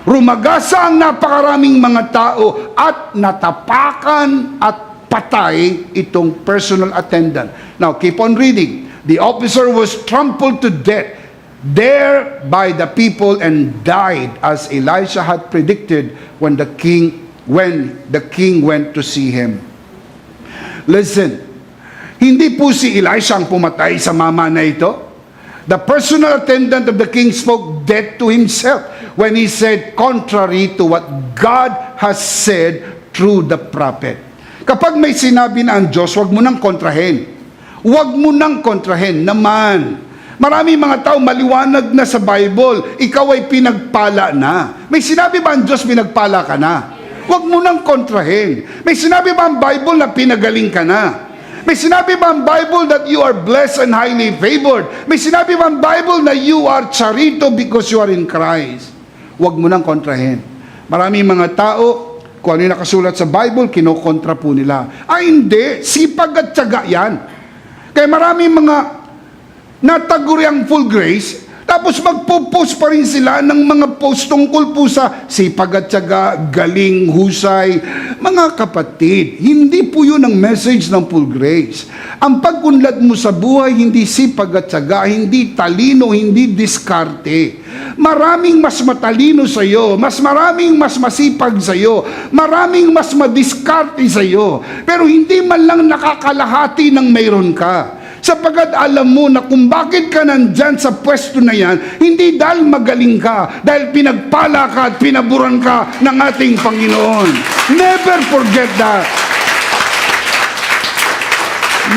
Rumagasa ang napakaraming mga tao at natapakan at patay itong personal attendant. Now, keep on reading. The officer was trampled to death there by the people and died as Elisha had predicted when the king went to see him. Listen, hindi po si Elisha ang pumatay sa mama na ito. The personal attendant of the king spoke death to himself when he said contrary to what God has said through the prophet. Kapag may sinabi na ang Diyos, huwag mo nang kontrahin. Huwag mo nang kontrahin naman. Marami mga tao maliwanag na sa Bible, ikaw ay pinagpala na. May sinabi ba ang Diyos pinagpala ka na? Huwag mo nang kontrahin. May sinabi ba ang Bible na pinagaling ka na? May sinabi ba ang Bible that you are blessed and highly favored? May sinabi ba ang Bible na you are charito because you are in Christ? Huwag mo nang kontrahin. Marami mga tao, kung ano yung nakasulat sa Bible, kinokontra po nila. Ay hindi, sipag at tiyaga yan. Kaya marami mga nataguri ang full grace, tapos magpo-post pa rin sila ng mga post tungkol po sa sipag at tiyaga, galing, husay. Mga kapatid, hindi po yun ang message ng full grace. Ang pag-unlad mo sa buhay, hindi sipag at tiyaga, hindi talino, hindi diskarte. Maraming mas matalino sa iyo, maraming mas masipag sa iyo, maraming mas madiskarte sa iyo, pero hindi man lang nakakalahati ng mayroon ka. Sapagkat alam mo na kung bakit ka nandyan sa pwesto na yan, hindi dahil magaling ka, dahil pinagpala ka at pinaburan ka ng ating Panginoon. Never forget that.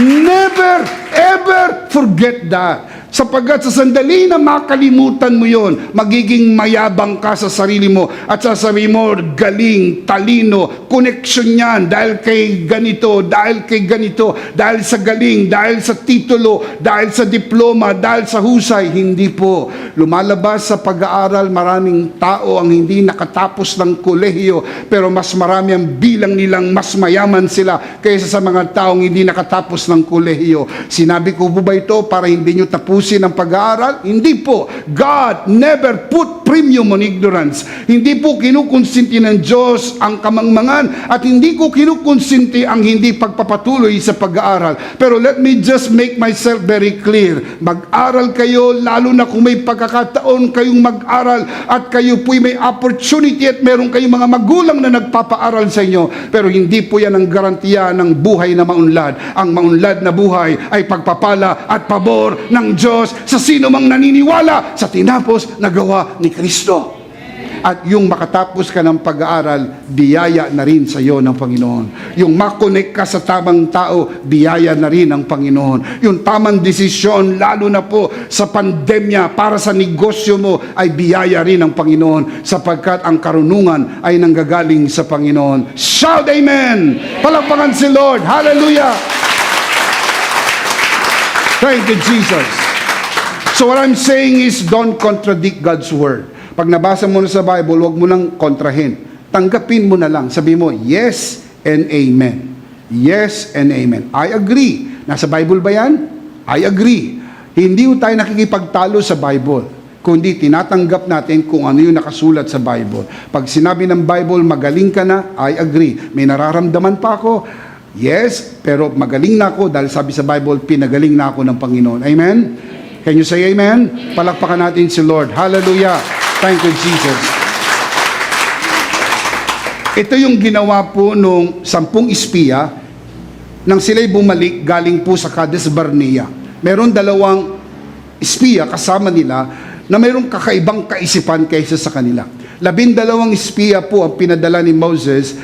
Never, ever forget that. Sapagkat sa sandali na makalimutan mo yon, magiging mayabang ka sa sarili mo at sasabihin mo, galing, talino, connection yan dahil kay ganito, dahil kay ganito, dahil sa galing, dahil sa titulo, dahil sa diploma, dahil sa husay. Hindi po. Lumalabas sa pag-aaral, maraming tao ang hindi nakatapos ng kolehiyo, pero mas marami ang bilang nilang mas mayaman sila kaysa sa mga taong hindi nakatapos ng kolehiyo. Sinabi ko po ba ito para hindi nyo tapusin ang pag-aaral? Hindi po. God never put premium on ignorance. Hindi po kinukonsinti ng Diyos ang kamangmangan at hindi ko kinukonsinti ang hindi pagpapatuloy sa pag-aaral. Pero let me just make myself very clear. Mag-aral kayo, lalo na kung may pagkakataon kayong mag-aral at kayo po'y may opportunity at meron kayong mga magulang na nagpapaaral sa inyo. Pero hindi po yan ang garantiya ng buhay na maunlad. Ang maunlad na buhay ay pagpapala at pabor ng Diyos sa sino mang naniniwala sa tinapos na gawa ni Kristo. At yung makatapos ka ng pag-aaral, biyaya na rin sa iyo ng Panginoon. Yung makonect ka sa tamang tao, biyaya na rin ng Panginoon. Yung tamang desisyon, lalo na po sa pandemya, para sa negosyo mo, ay biyaya rin ng Panginoon, sapagkat ang karunungan ay nanggagaling sa Panginoon. Shout amen! Palakpakan si Lord. Hallelujah! Thank you, Jesus. So what I'm saying is, don't contradict God's Word. Pag nabasa mo na sa Bible, huwag mo nang kontrahin. Tanggapin mo na lang. Sabi mo, yes and amen. Yes and amen. I agree. Nasa Bible ba yan? I agree. Hindi tayo nakikipagtalo sa Bible, kundi tinatanggap natin kung ano yung nakasulat sa Bible. Pag sinabi ng Bible, magaling ka na, I agree. May nararamdaman pa ako, yes, pero magaling na ako dahil sabi sa Bible, pinagaling na ako ng Panginoon. Amen? Can you say amen? Palakpakan natin si Lord. Hallelujah. Thank you, Jesus. Ito yung ginawa po nung 10 espiya nang sila'y bumalik galing po sa Cades Barnea. Meron 2 espiya kasama nila na mayroong kakaibang kaisipan kaysa sa kanila. 12 espiya po ang pinadala ni Moses.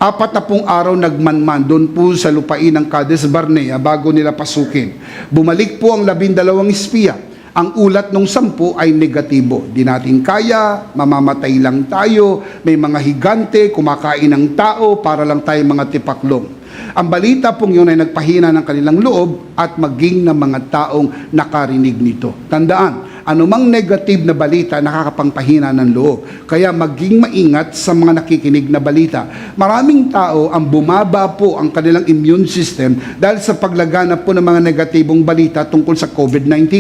40 araw nagmanman doon po sa lupain ng Cades Barnea bago nila pasukin. Bumalik po ang 12 espiya. Ang ulat ng 10 ay negatibo. Di natin kaya, mamamatay lang tayo, may mga higante, kumakain ng tao, para lang tayo mga tipaklong. Ang balita pong yun ay nagpahina ng kanilang loob at maging ng mga taong nakarinig nito. Tandaan, anumang negative na balita nakakapangpahina ng loob. Kaya maging maingat sa mga nakikinig na balita. Maraming tao ang bumaba po ang kanilang immune system dahil sa paglaganap po ng mga negatibong balita tungkol sa COVID-19.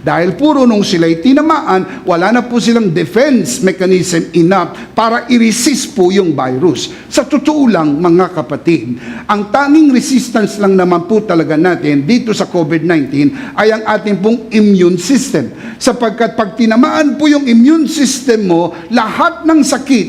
Dahil puro nung sila'y tinamaan, wala na po silang defense mechanism enough para i-resist po yung virus. Sa totoo lang, mga kapatid, ang tanging resistance lang naman po talaga natin dito sa COVID-19 ay ang ating pong immune system. Sapagkat pag tinamaan po yung immune system mo, lahat ng sakit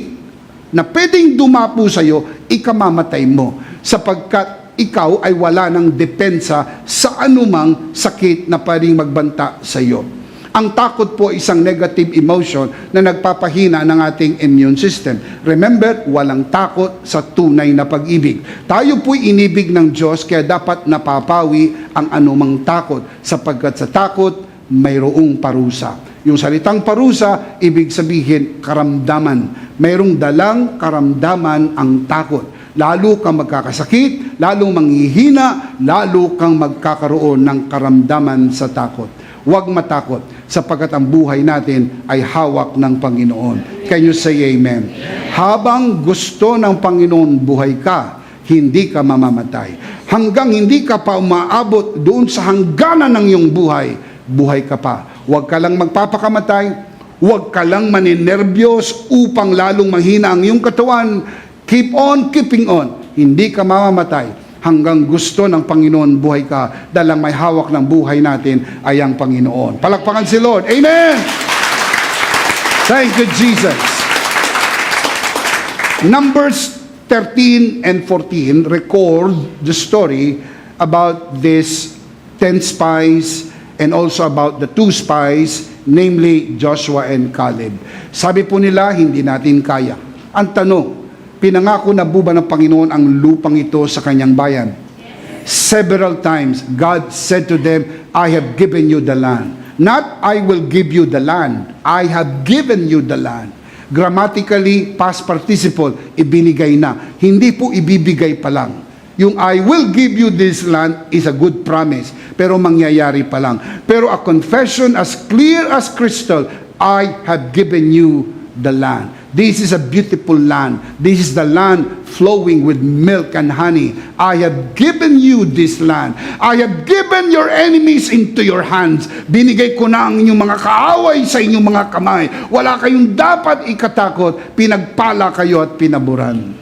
na pwedeng dumapo sa'yo, ikamamatay mo. Sapagkat ikaw ay wala ng depensa sa anumang sakit na pwedeng magbanta sa iyo. Ang takot po isang negative emotion na nagpapahina ng ating immune system. Remember, walang takot sa tunay na pag-ibig. Tayo po'y inibig ng Diyos, kaya dapat napapawi ang anumang takot, sapagkat sa takot, mayroong parusa. Yung salitang parusa, ibig sabihin karamdaman. Mayroong dalang karamdaman ang takot. Lalo kang magkakasakit, lalo manghihina, lalo kang magkakaroon ng karamdaman sa takot. Huwag matakot, sapagkat ang buhay natin ay hawak ng Panginoon. Can you say amen? Habang gusto ng Panginoon buhay ka, hindi ka mamamatay. Hanggang hindi ka pa umaabot doon sa hangganan ng iyong buhay, buhay ka pa. Huwag ka lang magpapakamatay, huwag ka lang maninerbiyos upang lalong mahina ang iyong katawan. Keep on keeping on. Hindi ka mamamatay hanggang gusto ng Panginoon buhay ka, dahil ang may hawak ng buhay natin ay ang Panginoon. Palakpakan si Lord. Amen! Thank you, Jesus. Numbers 13 and 14 record the story about these 10 spies and also about the 2 spies, namely Joshua and Caleb. Sabi po nila, hindi natin kaya. Ang tanong, pinangako na po ba ng Panginoon ang lupang ito sa kanyang bayan? Several times, God said to them, I have given you the land. Not, I will give you the land. I have given you the land. Grammatically, past participle, ibinigay na. Hindi po ibibigay pa lang. Yung I will give you this land is a good promise, pero mangyayari pa lang. Pero a confession as clear as crystal, I have given you the land. This is a beautiful land. This is the land flowing with milk and honey. I have given you this land. I have given your enemies into your hands. Binigay ko na ang inyong mga kaaway sa inyong mga kamay. Wala kayong dapat ikatakot. Pinagpala kayo at pinaburan.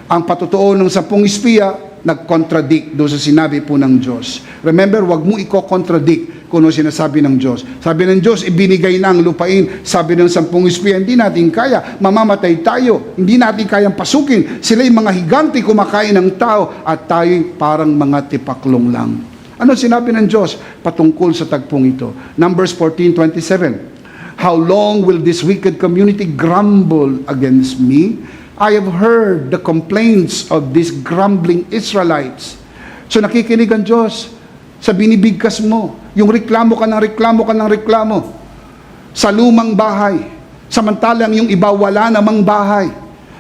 Ang patotoo ng 10 espiya, nag-contradict doon sa sinabi po ng Diyos. Remember, wag mo i-contradict kung ano sinasabi ng Diyos. Sabi ng Diyos, ibinigay na ang lupain. Sabi ng 10 espiya, hindi natin kaya. Mamamatay tayo. Hindi natin kayang pasukin. Sila'y mga higanti kumakain ng tao at tayo'y parang mga tipaklong lang. Ano sinabi ng Diyos patungkol sa tagpong ito? Numbers 14:27. How long will this wicked community grumble against me? I have heard the complaints of these grumbling Israelites. So nakikinig ang Diyos sa binibigkas mo. Yung reklamo ka ng reklamo sa lumang bahay. Samantalang yung iba wala namang bahay.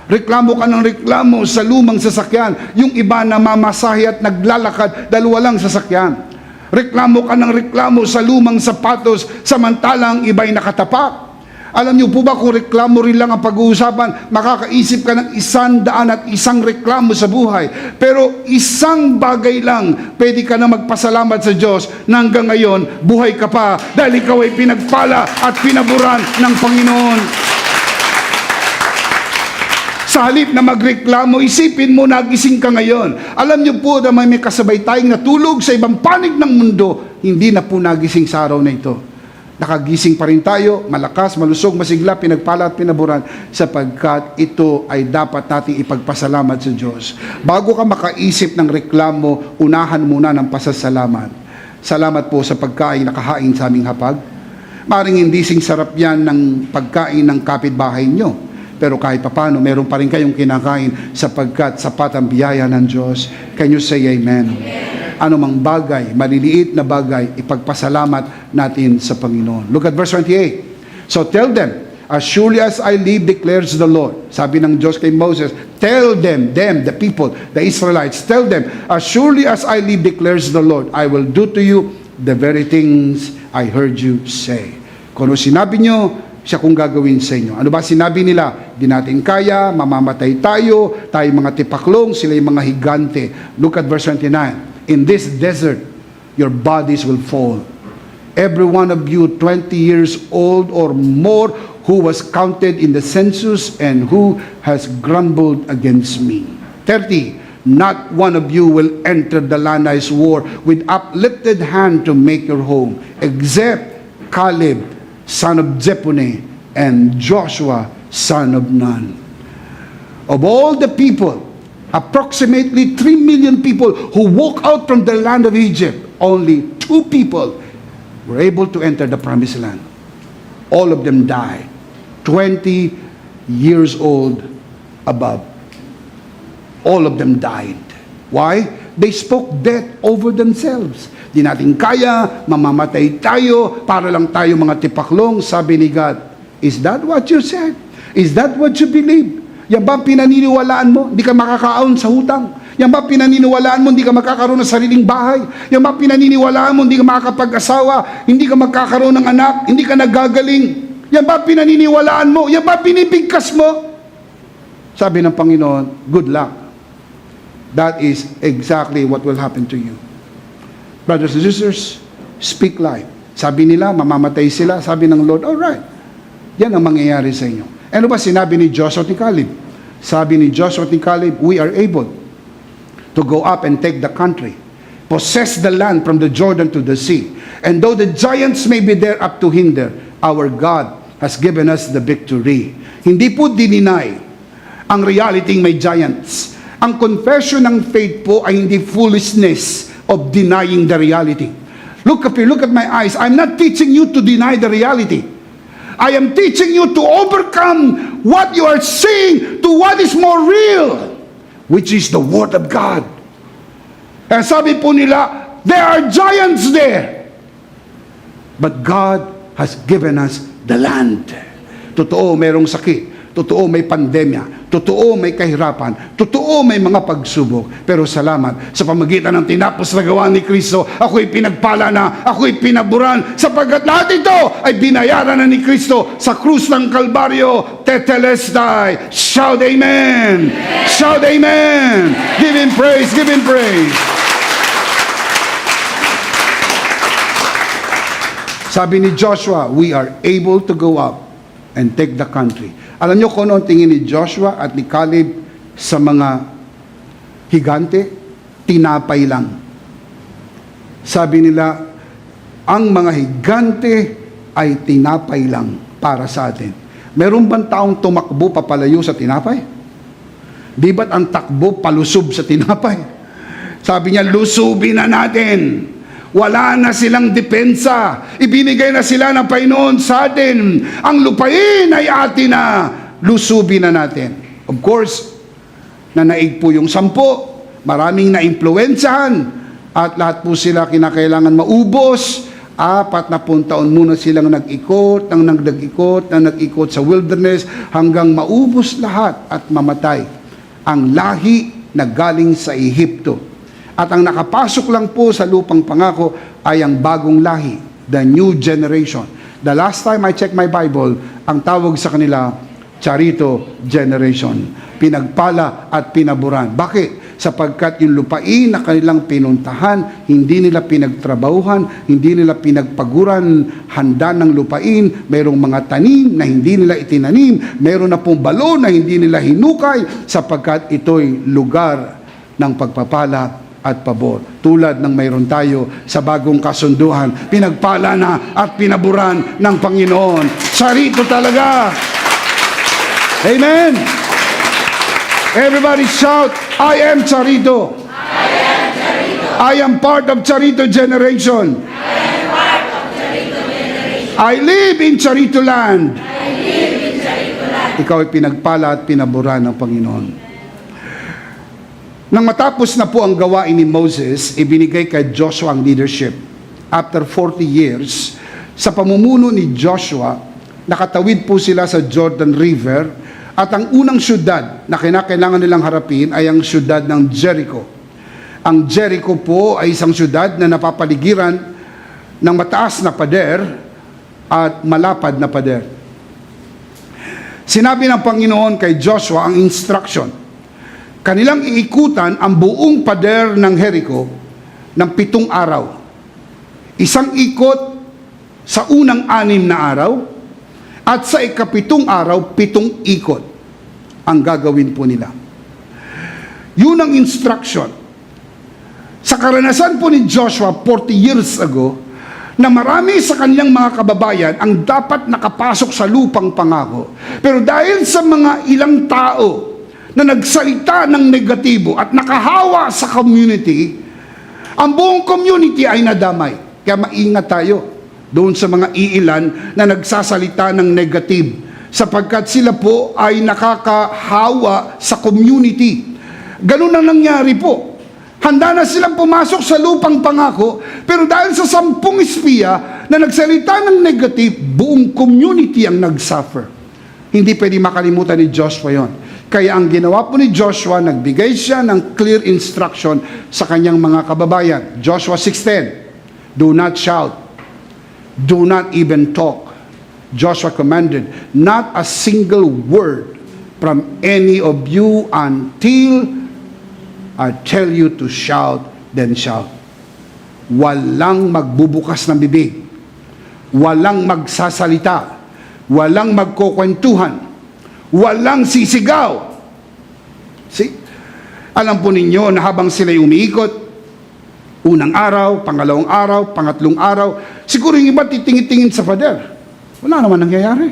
Reklamo ka ng reklamo sa lumang sasakyan. Yung iba namamasahe at naglalakad dahil walang sasakyan. Reklamo ka ng reklamo sa lumang sapatos samantalang iba'y nakatapak. Alam niyo po ba kung reklamo rin lang ang pag-uusapan, makakaisip ka ng 101 reklamo sa buhay. Pero isang bagay lang, pwede ka na magpasalamat sa Diyos na hanggang ngayon, buhay ka pa dahil ikaw ay pinagpala at pinaburan ng Panginoon. Sa halip na magreklamo, isipin mo nagising ka ngayon. Alam niyo po na may kasabay tayong natulog sa ibang panig ng mundo, hindi na po nagising sa araw na ito. Nakagising pa rin tayo, malakas, malusog, masigla, pinagpala at pinaburan sapagkat ito ay dapat nating ipagpasalamat sa Diyos. Bago ka makaisip ng reklamo, unahan muna ng pasasalamat. Salamat po sa pagkain nakahain sa aming hapag. Maring hindi sing sarap yan ng pagkain ng kapitbahay nyo. Pero kahit papano, meron pa rin kayong kinakain sapagkat sapat ang biyaya ng Diyos. Can you say amen? Anumang bagay, maliliit na bagay, ipagpasalamat natin sa Panginoon. Look at verse 28. So tell them, as surely as I live, declares the Lord. Sabi ng Diyos kay Moses, tell them, the people, the Israelites, tell them, as surely as I live, declares the Lord, I will do to you the very things I heard you say. Kung ano sinabi nyo, siya kung gagawin sa inyo. Ano ba sinabi nila? Di natin kaya, mamamatay tayo mga tipaklong, sila yung mga higante. Look at verse 29. In this desert, your bodies will fall. Every one of you 20 years old or more who was counted in the census and who has grumbled against me. 30. Not one of you will enter the land I swore with uplifted hand to make your home, except Caleb, son of Jephunneh, and Joshua, son of Nun. Of all the people, approximately 3 million people who walk out from the land of Egypt, only 2 people were able to enter the promised land. All of them died, 20 years old above. All of them died. Why? They spoke death over themselves. Di natin kaya, mamamatay tayo, para lang tayo mga tipaklong. Sabi ni God, is that what you said? Is that what you believe? Yan ba pinaniniwalaan mo? Hindi ka makakaon sa hutang. Yan ba pinaniniwalaan mo? Hindi ka makakaroon ng sariling bahay. Yan ba pinaniniwalaan mo? Hindi ka makakapag-asawa. Hindi ka magkakaroon ng anak. Hindi ka nagagaling. Yan ba pinaniniwalaan mo? Yan ba pinipigkas mo? Sabi ng Panginoon, good luck. That is exactly what will happen to you. Brothers and sisters, speak life. Sabi nila, mamamatay sila. Sabi ng Lord, alright. Yan ang mangyayari sa inyo. Ano ba sinabi ni Joshua at ni Caleb? Sabi ni Joshua at ni Caleb, we are able to go up and take the country, possess the land from the Jordan to the sea. And though the giants may be there up to hinder, our God has given us the victory. Hindi po dininay ang reality may giants. Ang confession ng faith po ay hindi foolishness of denying the reality. Look at my eyes. I'm not teaching you to deny the reality. I am teaching you to overcome what you are seeing to what is more real, which is the Word of God. And sabi po nila, there are giants there. But God has given us the land. Totoo, mayroong sakit. Totoo, may pandemya. Totoo, may kahirapan. Totoo, may mga pagsubok. Pero salamat, sa pamagitan ng tinapos na gawa ni Kristo, ako'y pinagpala na, ako'y pinaburan, sapagkat lahat ito ay binayaran na ni Kristo sa krus ng Kalbaryo. Tetelestai. Shout amen. Shout amen. Give Him praise, give Him praise. Sabi ni Joshua, we are able to go up and take the country. Alam niyo kung ano ang tingin ni Joshua at ni Caleb sa mga higante? Tinapay lang. Sabi nila, ang mga higante ay tinapay lang para sa atin. Meron bang taong tumakbo papalayo sa tinapay? Di ba't ang takbo palusob sa tinapay? Sabi niya, lusubin na natin. Wala na silang depensa. Ibinigay na sila ng Panginoon sa atin. Ang lupain ay atin na. Lusubin na natin. Of course, nanaig po yung 10. Maraming na-impluensyahan. At lahat po sila kinakailangan maubos. 40 taon muna silang nag-ikot sa wilderness hanggang maubos lahat at mamatay ang lahi na galing sa Ehipto. At ang nakapasok lang po sa lupang pangako ay ang bagong lahi, the new generation. The last time I checked my Bible, ang tawag sa kanila, Charito generation. Pinagpala at pinaburan. Bakit? Sapagkat yung lupain na kanilang pinuntahan, hindi nila pinagtrabahuhan, hindi nila pinagpaguran, handa ng lupain, mayroong mga tanim na hindi nila itinanim, mayroon na pong balon na hindi nila hinukay, sapagkat ito'y lugar ng pagpapala at pabor. Tulad ng mayroon tayo sa bagong kasunduan, pinagpala na at pinaburan ng Panginoon. Charito talaga! Amen! Everybody shout, I am Charito. I am Charito. I am part of Charito generation. I am part of Charito generation. I live in Charito land. I live in Charito land. Ikaw ay pinagpala at pinaburan ng Panginoon. Nang matapos na po ang gawain ni Moses, ibinigay kay Joshua ang leadership. After 40 years, sa pamumuno ni Joshua, nakatawid po sila sa Jordan River. At ang unang syudad na kinakailangan nilang harapin ay ang syudad ng Jericho. Ang Jericho po ay isang syudad na napapaligiran ng mataas na pader at malapad na pader. Sinabi ng Panginoon kay Joshua ang instruction. Kanilang iikutan ang buong pader ng Jericho ng 7 araw. Isang ikot sa unang 6 na araw, at sa ika-7 araw, 7 ikot ang gagawin po nila. Yun ang instruction. Sa karanasan po ni Joshua 40 years ago, na marami sa kanyang mga kababayan ang dapat nakapasok sa lupang pangako. Pero dahil sa mga ilang tao na nagsalita ng negatibo at nakahawa sa community, ang buong community ay nadamay. Kaya maingat tayo doon sa mga iilan na nagsasalita ng negative, sapagkat sila po ay nakakahawa sa community. Ganun ang nangyari po. Handa na silang pumasok sa lupang pangako, pero dahil sa 10 espiya na nagsalita ng negative, buong community ang nagsuffer. Hindi pwede makalimutan ni Joshua yon. Kaya ang ginawa po ni Joshua, nagbigay siya ng clear instruction sa kanyang mga kababayan. Joshua 6:10, do not shout. Do not even talk. Joshua commanded, not a single word from any of you until I tell you to shout, then shout. Walang magbubukas ng bibig. Walang magsasalita. Walang magkukwentuhan. Walang sisigaw. See? Alam po ninyo na habang sila'y umiikot, unang araw, pangalawang araw, pangatlong araw, siguro yung iba titingin-tingin sa pader. Wala naman nangyayari.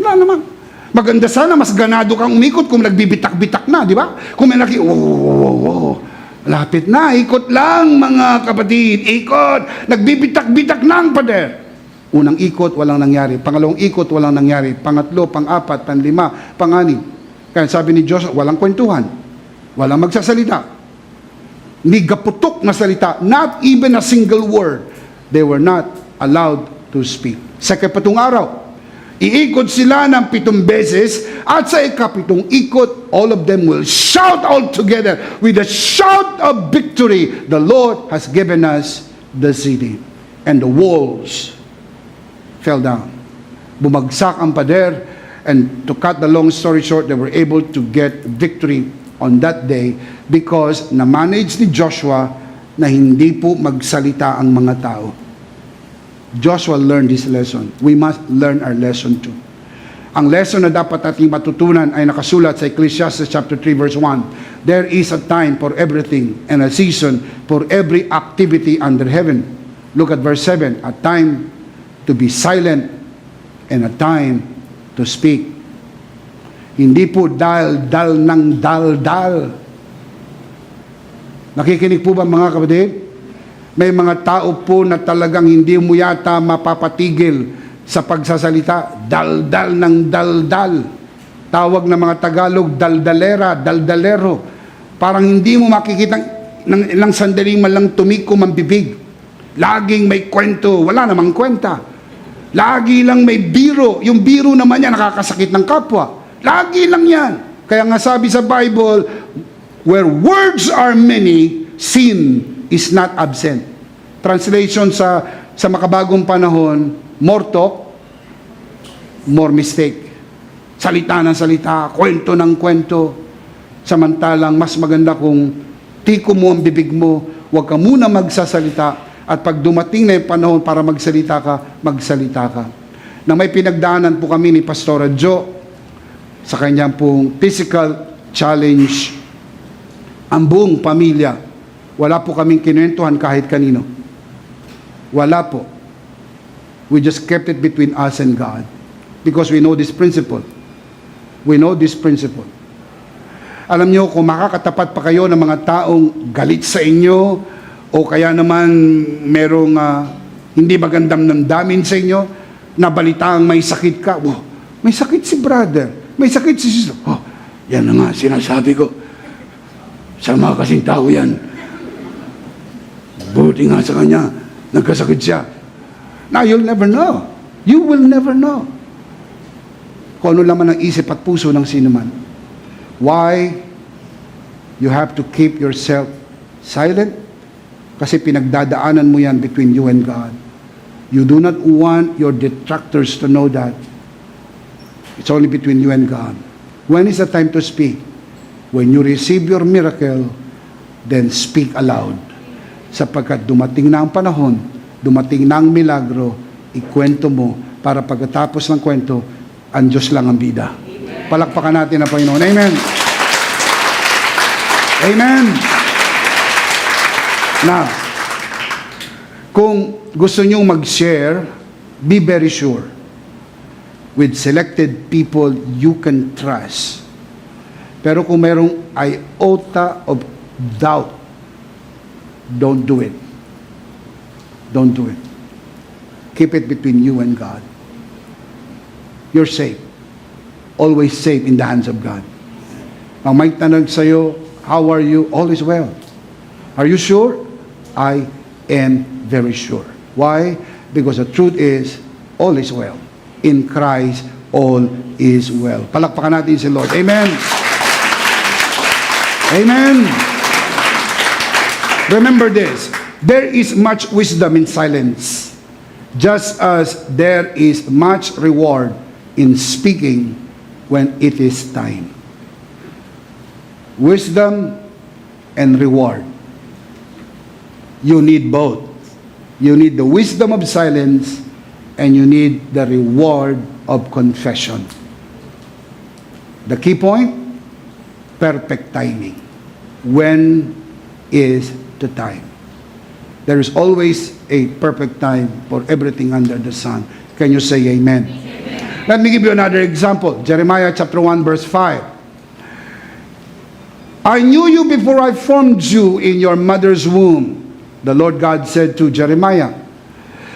Wala naman. Maganda sana, mas ganado kang umikot kung nagbibitak-bitak na, di ba? Kung may lapit na, ikot lang mga kapatid, ikot, nagbibitak-bitak na ang pader. Unang ikot, walang nangyari. Pangalawang ikot, walang nangyari. Pangatlo, pang-4, pang-5, pang-6. Kaya sabi ni Diyos, walang kwentuhan. Walang magsasalita. Ni gaputok na salita, not even a single word, they were not allowed to speak. Sa ika-7 araw, iikot sila ng 7 beses, at sa ika-7 ikot, all of them will shout all together with a shout of victory. The Lord has given us the city. And the walls fell down. Bumagsak ang pader, and to cut the long story short, they were able to get victory on that day because na-manage ni Joshua na hindi po magsalita ang mga tao. Joshua learned this lesson. We must learn our lesson too. Ang lesson na dapat nating matutunan ay nakasulat sa Ecclesiastes chapter 3 verse 1. There is a time for everything and a season for every activity under heaven. Look at verse 7. A time to be silent and a time to speak. Hindi po dal-dal ng dal-dal. Nakikinig po ba mga kapatid? May mga tao po na talagang hindi mo yata mapapatigil sa pagsasalita. Dal-dal ng dal-dal. Tawag ng mga Tagalog, daldalera, daldalero. Parang hindi mo makikita ng ilang sandali man lang tumikom ang bibig. Laging may kwento. Wala namang kwenta. Lagi lang may biro. Yung biro naman yan, nakakasakit ng kapwa. Lagi lang yan. Kaya nga sabi sa Bible, where words are many, sin is not absent. Translation sa makabagong panahon, more talk, more mistake. Salita ng salita, kwento ng kwento. Samantalang mas maganda kung tiko mo ang bibig mo, huwag ka muna magsasalita, at pag dumating na yung panahon para magsalita ka. Na may pinagdaanan po kami ni Pastora Jo sa kanyang pong physical challenge, ang buong pamilya, wala po kaming kinuwentuhan kahit kanino. Wala po. We just kept it between us and God. Because we know this principle. We know this principle. Alam nyo, kung makakatapat pa kayo ng mga taong galit sa inyo, o kaya naman merong hindi magandang namdamin sa inyo, nabalitaang may sakit ka, wow, may sakit si brother, may sakit si sister. Oh, yan na nga, sinasabi ko. Sama kasing tao yan. Buti nga sa kanya, nagkasakit siya. Now, you'll never know. You will never know. Kung ano laman ang isip at puso ng sinuman. Why? You have to keep yourself silent. Kasi pinagdadaanan mo yan between you and God. You do not want your detractors to know that. It's only between you and God. When is the time to speak? When you receive your miracle, then speak aloud. Sapagkat dumating na ang panahon, dumating na ang milagro, ikwento mo para pagkatapos ng kwento, ang Diyos lang ang bida. Palakpakan natin ang Panginoon. Amen. Amen. Now, kung gusto nyo mag-share, be very sure with selected people you can trust. Pero kung merong iota of doubt, don't do it. Don't do it. Keep it between you and God. You're safe. Always safe in the hands of God. Ang may tanong sa'yo, how are you? All is well. Are you sure? I am very sure. Why? Because the truth is, all is well. In Christ, all is well. Palakpakan natin si Lord. Amen. Amen. Remember this. There is much wisdom in silence, just as there is much reward in speaking when it is time. Wisdom and reward. You need both. You need the wisdom of silence and you need the reward of confession. The key point, perfect timing. When is the time? There is always a perfect time for everything under the sun. Can you say amen? Amen. Let me give you another example. Jeremiah chapter 1 verse 5. I knew you before I formed you in your mother's womb. The Lord God said to Jeremiah,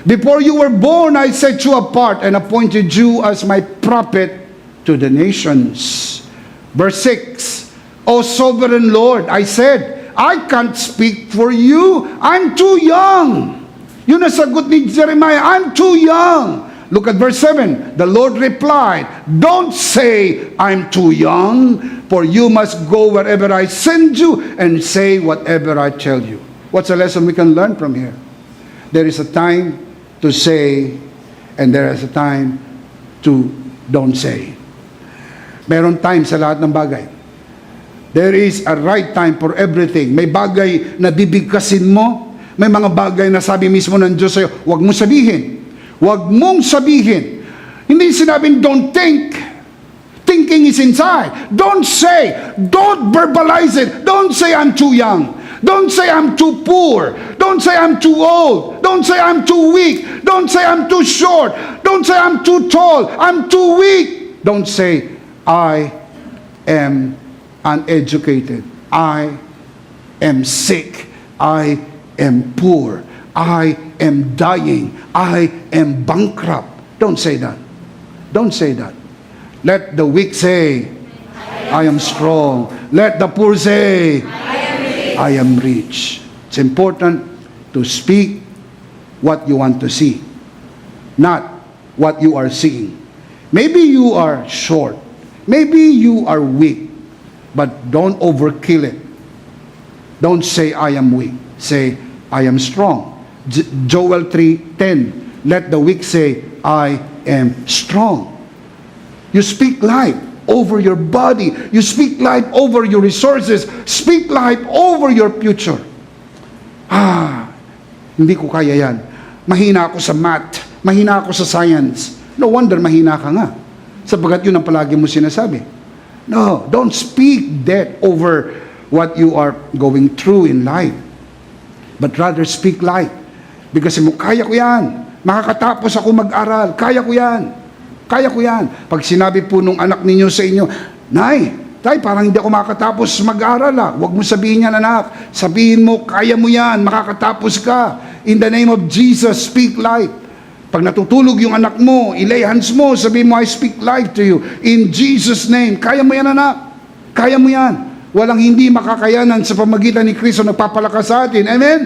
before you were born, I set you apart and appointed you as my prophet to the nations. Verse 6, O sovereign Lord, I said, I can't speak for you. I'm too young. Yun ang sagot ni Jeremiah, I'm too young. Look at verse 7. The Lord replied, don't say I'm too young, for you must go wherever I send you and say whatever I tell you. What's a lesson we can learn from here? There is a time to say, and there is a time to don't say. Meron time sa lahat ng bagay. There is a right time for everything. May bagay na bibigkasin mo. May mga bagay na sabi mismo ng Diyos sa'yo, huwag mong sabihin. Huwag mong sabihin. Hindi sinabing don't think. Thinking is inside. Don't say. Don't verbalize it. Don't say I'm too young. Don't say I'm too poor. Don't say I'm too old. Don't say I'm too weak. Don't say I'm too short. Don't say I'm too tall. I'm too weak. Don't say I am uneducated. I am sick. I am poor. I am dying. I am bankrupt. Don't say that. Don't say that. Let the weak say, I am strong. Let the poor say, I am rich. It's important to speak what you want to see, not what you are seeing. Maybe you are short. Maybe you are weak. But don't overkill it. Don't say, I am weak. Say, I am strong. Joel 3:10. Let the weak say, I am strong. You speak life over your body. You speak life over your resources. Speak life over your future. Hindi ko kaya yan. Mahina ako sa math. Mahina ako sa science. No wonder mahina ka nga. Sapagat yun ang palagi mo sinasabi. No, don't speak death over what you are going through in life. But rather speak life. Because mo, kaya ko yan. Makakatapos ako mag-aral. Kaya ko yan. Kaya ko yan. Pag sinabi po nung anak ninyo sa inyo, Nay, Tay, parang hindi ako makakatapos mag-aral Huwag mo sabihin yan, anak. Sabihin mo, kaya mo yan. Makakatapos ka. In the name of Jesus, speak life. Pag natutulog yung anak mo, ilay hands mo, sabihin mo, I speak life to you. In Jesus' name, kaya mo yan, anak. Kaya mo yan. Walang hindi makakayanan sa pamagitan ni Kristo na papalakas sa atin. Amen?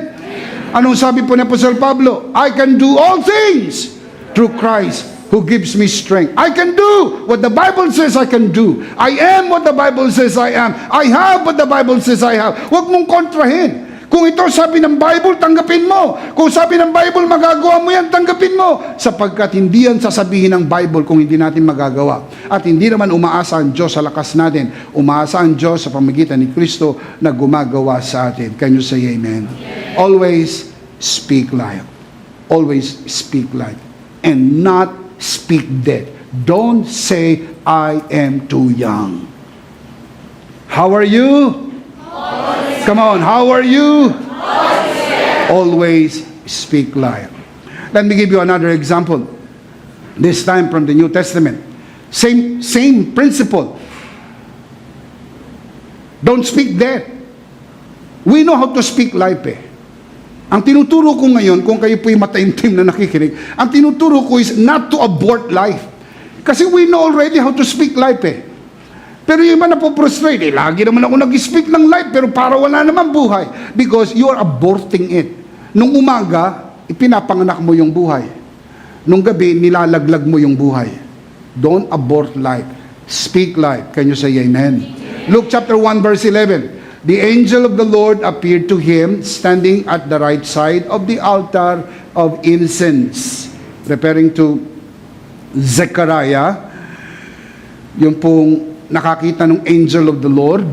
Anong sabi po ni Apostle Pablo? I can do all things through Christ who gives me strength. I can do what the Bible says I can do. I am what the Bible says I am. I have what the Bible says I have. Huwag mong kontrahin. Kung ito sabi ng Bible, tanggapin mo. Kung sabi ng Bible, magagawa mo yan, tanggapin mo. Sapagkat hindi yan sasabihin ng Bible kung hindi natin magagawa. At hindi naman umaasa ang Diyos sa lakas natin. Umaasa ang Diyos sa pamagitan ni Kristo na gumagawa sa atin. Can you say amen? Yes. Always speak life. Always speak life. And not speak death. Don't say, I am too young. How are you? Come on, how are you? Always speak life. Let me give you another example. This time from the New Testament. Same principle. Don't speak death. We know how to speak life Ang tinuturo ko ngayon, kung kayo po'y mataimtim na nakikinig, ang tinuturo ko is not to abort life. Kasi we know already how to speak life Pero yung iba napoprostrate, lagi naman ako nag-speak ng life, pero para wala naman buhay. Because you are aborting it. Nung umaga, ipinapanganak mo yung buhay. Nung gabi, nilalaglag mo yung buhay. Don't abort life. Speak life. Can you say amen? Luke chapter 1 verse 11. The angel of the Lord appeared to him, standing at the right side of the altar of incense. Referring to Zechariah, yung pong nakakita ng angel of the Lord.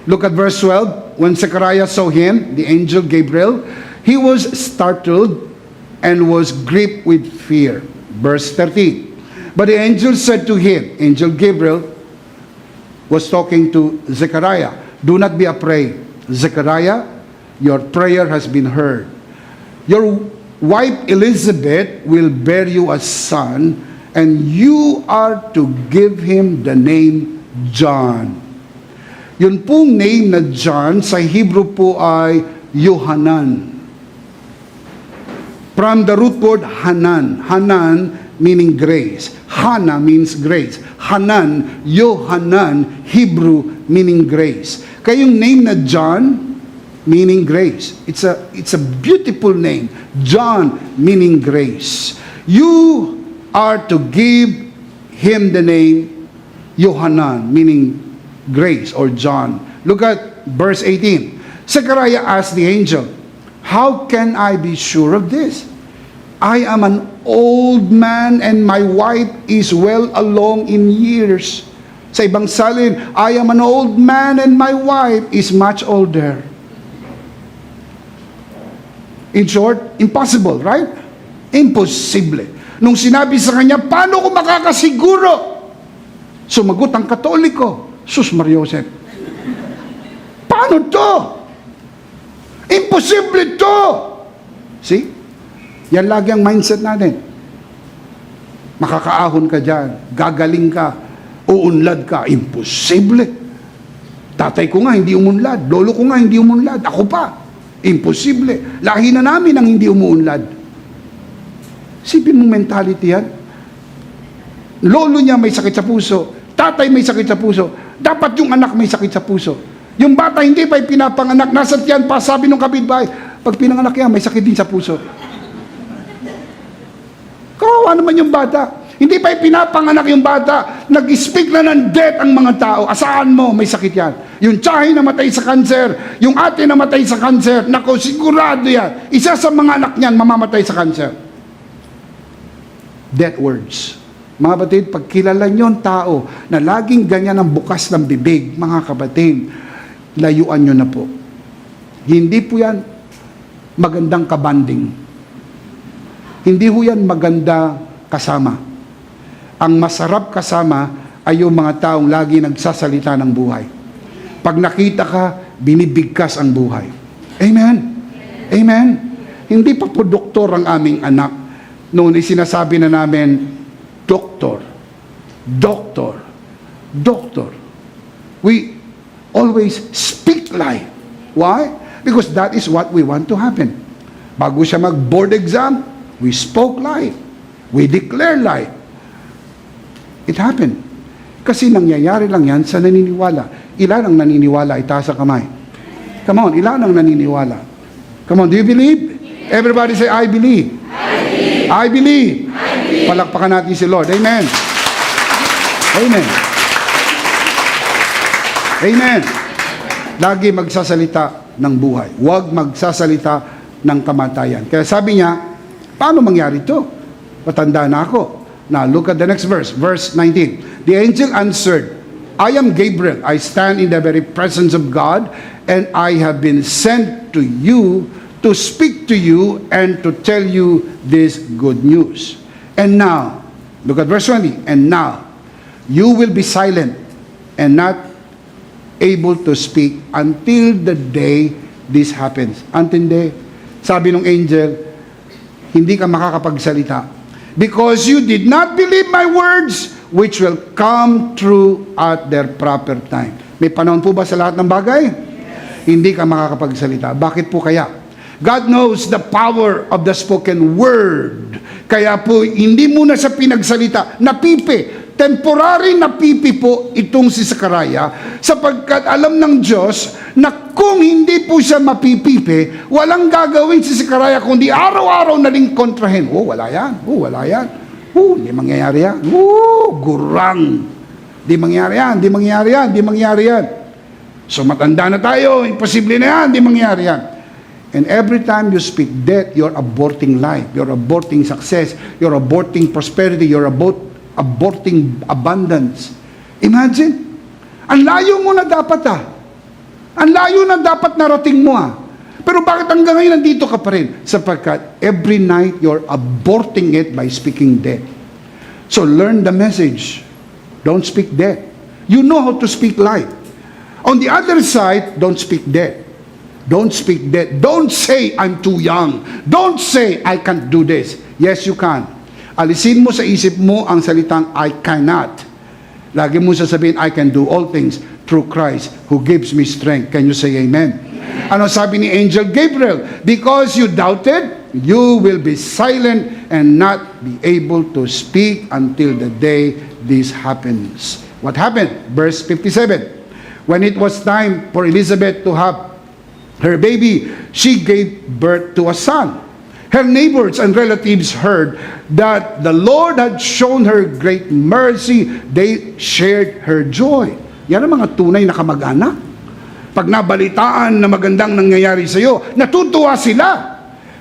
Look at verse 12. When Zechariah saw him, the angel Gabriel, he was startled and was gripped with fear. Verse 13. But the angel said to him, Angel Gabriel was talking to Zechariah, do not be afraid. Zechariah, your prayer has been heard. Your wife Elizabeth will bear you a son, and you are to give him the name John. Yun pong name na John sa Hebrew po ay Yohanan. From the root word Hanan. Hanan meaning grace. Hana means grace. Hanan, Yohanan, Hebrew meaning grace. Kayong name na John meaning grace. It's a beautiful name. John meaning grace. You are to give him the name Yohanan, meaning grace, or John. Look at verse 18. Zechariah asked the angel, how can I be sure of this? I am an old man and my wife is well along in years. Sa ibang salin, I am an old man and my wife is much older. In short, impossible, right? Imposible. Nung sinabi sa kanya, paano ko makakasiguro? Sumagot ang Katoliko, Sus Mariosep. Paano to? Imposible to! See? Yan lagi ang mindset natin. Makakaahon ka dyan, gagaling ka, uunlad ka, imposible. Tatay ko nga hindi umunlad, lolo ko nga hindi umunlad, ako pa, imposible. Lahi na namin ang hindi umuunlad. Sipin mong mentality yan. Lolo niya may sakit sa puso, tatay may sakit sa puso, dapat yung anak may sakit sa puso. Yung bata hindi pa pinapanganak, nasa tiyan pa, sabi ng kapitbahay, pag pinanganak yan, may sakit din sa puso. kawawa naman yung bata. Hindi pa ipinapanganak yung bata, nag-speak na ng death ang mga tao. Asaan mo, may sakit yan. Yung tiyahin namatay sa kanser, yung ate namatay sa kanser, nako, sigurado yan. Isa sa mga anak niyan, mamamatay sa kanser. Death words. Mga kapatid, pag kilala nyo ang tao na laging ganyan ang bukas ng bibig, mga kapatid, layuan nyo na po. Hindi po yan magandang kabanding. Hindi po yan maganda kasama. Ang masarap kasama ay yung mga taong lagi nagsasalita ng buhay. Pag nakita ka, binibigkas ang buhay. Amen? Amen? Hindi pa po doktor ang aming anak. Noon sinasabi na namin, doktor, doktor, doktor. We always speak life. Why? Because that is what we want to happen. Bago siya mag-board exam, we spoke life. We declare life. It happened. Kasi nangyayari lang yan sa naniniwala. Ilan ang naniniwala? Itaas ang kamay. Come on, ilan ang naniniwala? Come on, do you believe? Everybody say, I believe. I believe. Palakpakan natin si Lord. Amen. Amen. Amen. Lagi magsasalita ng buhay. Huwag magsasalita ng kamatayan. Kaya sabi niya, paano mangyari ito? Matanda na ako. Now, look at the next verse. Verse 19. The angel answered, I am Gabriel. I stand in the very presence of God, and I have been sent to you to speak to you and to tell you this good news. And now, look at verse 20. And now, you will be silent and not able to speak until the day this happens. Antindi, sabi ng angel, hindi ka makakapagsalita. Because you did not believe my words, which will come true at their proper time. May panahon po ba sa lahat ng bagay? Yes. Hindi ka makakapagsalita. Bakit po kaya? God knows the power of the spoken word. Kaya po, hindi muna sa pinagsalita, napipi. Temporary napipi po itong si Sakaraya, sapagkat alam ng Diyos na kung hindi po siya mapipipi, walang gagawin si Sakaraya kundi araw-araw na rin kontrahin. Oh, wala yan. Oh, wala yan. Oh, hindi mangyayari yan. Oh, gurang. Di mangyayari yan. Di mangyayari yan. Di mangyayari yan. So matanda na tayo. Imposible na yan. Di mangyayari yan. And every time you speak death, you're aborting life. You're aborting success. You're aborting prosperity. You're aborting abundance. Imagine, ang layo mo na dapat Ang layo na dapat narating mo Pero bakit hanggang ngayon nandito ka pa rin? Sapagkat every night you're aborting it by speaking death. So learn the message. Don't speak death. You know how to speak life. On the other side, don't speak death. Don't speak death. Don't say, I'm too young. Don't say, I can't do this. Yes, you can. Alisin mo sa isip mo ang salitang, I cannot. Lagi mo sasabihin, I can do all things through Christ who gives me strength. Can you say amen? Ano sabi ni Angel Gabriel? Because you doubted, you will be silent and not be able to speak until the day this happens. What happened? Verse 57. When it was time for Elizabeth to have her baby, she gave birth to a son. Her neighbors and relatives heard that the Lord had shown her great mercy. They shared her joy. Yan ang mga tunay na kamag-anak. Pag nabalitaan na magandang nangyayari sa iyo, natutuwa sila.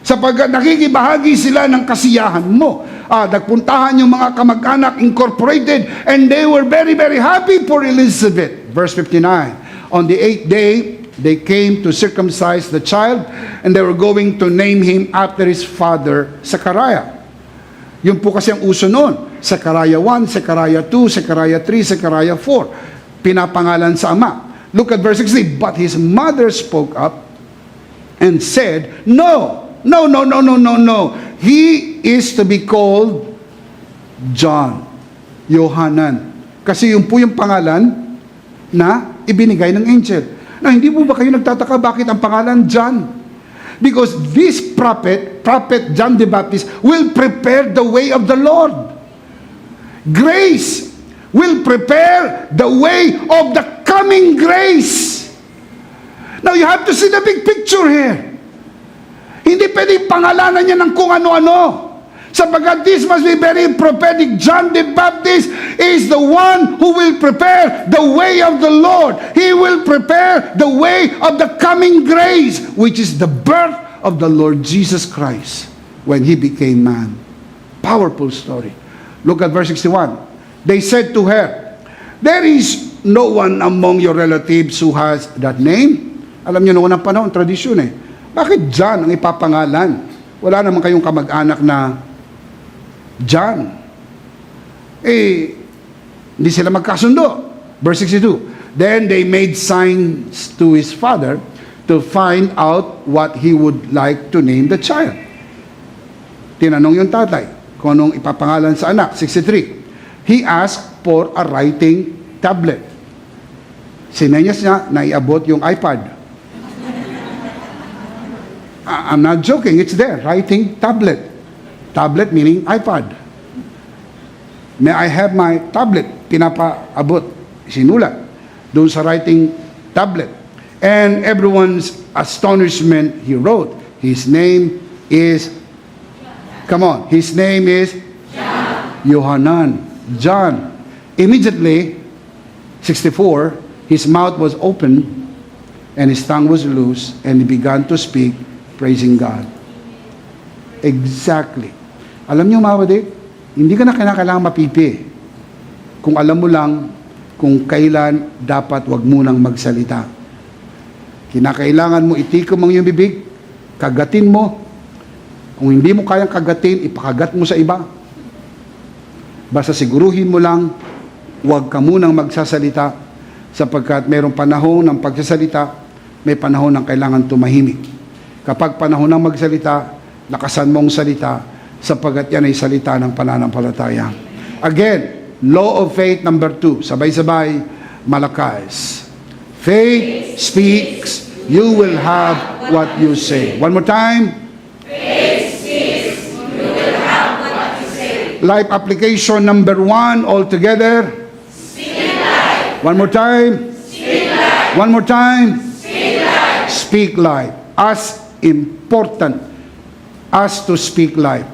Sapagkat nakikibahagi sila ng kasiyahan mo. Nagpuntahan yung mga kamag-anak incorporated, and they were very, very happy for Elizabeth. Verse 59. On the 8th day, they came to circumcise the child, and they were going to name him after his father, Zechariah. Yun po kasi ang uso noon. Zechariah 1, Zechariah 2, Zechariah 3, Zechariah 4. Pinapangalan sa ama. Look at verse 60. But his mother spoke up and said, No. He is to be called John. Yohanan. Kasi yun po yung pangalan na ibinigay ng angel. Na hindi po ba kayo nagtataka bakit ang pangalan John? Because this prophet John the Baptist, will prepare the way of the Lord. Grace will prepare the way of the coming grace. Now you have to see the big picture here. Hindi pwedeng pangalanan niya ng kung ano-ano. Sapagkat this must be very prophetic. John the Baptist is the one who will prepare the way of the Lord. He will prepare the way of the coming grace, which is the birth of the Lord Jesus Christ when He became man. Powerful story. Look at verse 61. They said to her, there is no one among your relatives who has that name. Alam niyo noong unang panahon, tradisyon eh. Bakit John ang ipapangalan? Wala naman kayong kamag-anak na John. Hindi sila magkasundo. Verse 62. Then they made signs to his father to find out what he would like to name the child. Tinanong yung tatay kung anong ipapangalan sa anak. 63. He asked for a writing tablet. Sinenyas niya, naiabot yung iPad. I'm not joking, it's there. Writing tablet. Tablet meaning iPad. May I have my tablet? Pinapaabot, sinulat doon sa writing tablet. And everyone's astonishment, he wrote, his name is, come on, his name is John. Yohanan. John. Immediately, 64, his mouth was opened and his tongue was loose and he began to speak, praising God. Exactly. Alam niyo mga kapatid, hindi ka na kailangan mapipi. Kung alam mo lang kung kailan dapat wag munang magsalita. Kinakailangan mo itikom ang iyong bibig, kagatin mo. Kung hindi mo kayang kagatin, ipakagat mo sa iba. Basta siguruhin mo lang, wag ka munang magsasalita sapagkat mayroong panahon ng pagsasalita, may panahon ng kailangan tumahimik. Kapag panahon ng magsalita, lakasan mong salita sapagkat yan ay salita ng pananampalataya. Again, law of faith number 2. Sabay-sabay, Malakas. Faith speaks, you will have what you say. One more time. Faith speaks, you will have what you say. Life application number 1 all together. Speak life. One more time. Speak life. One more time. Speak life. Speak life. As important as to speak life,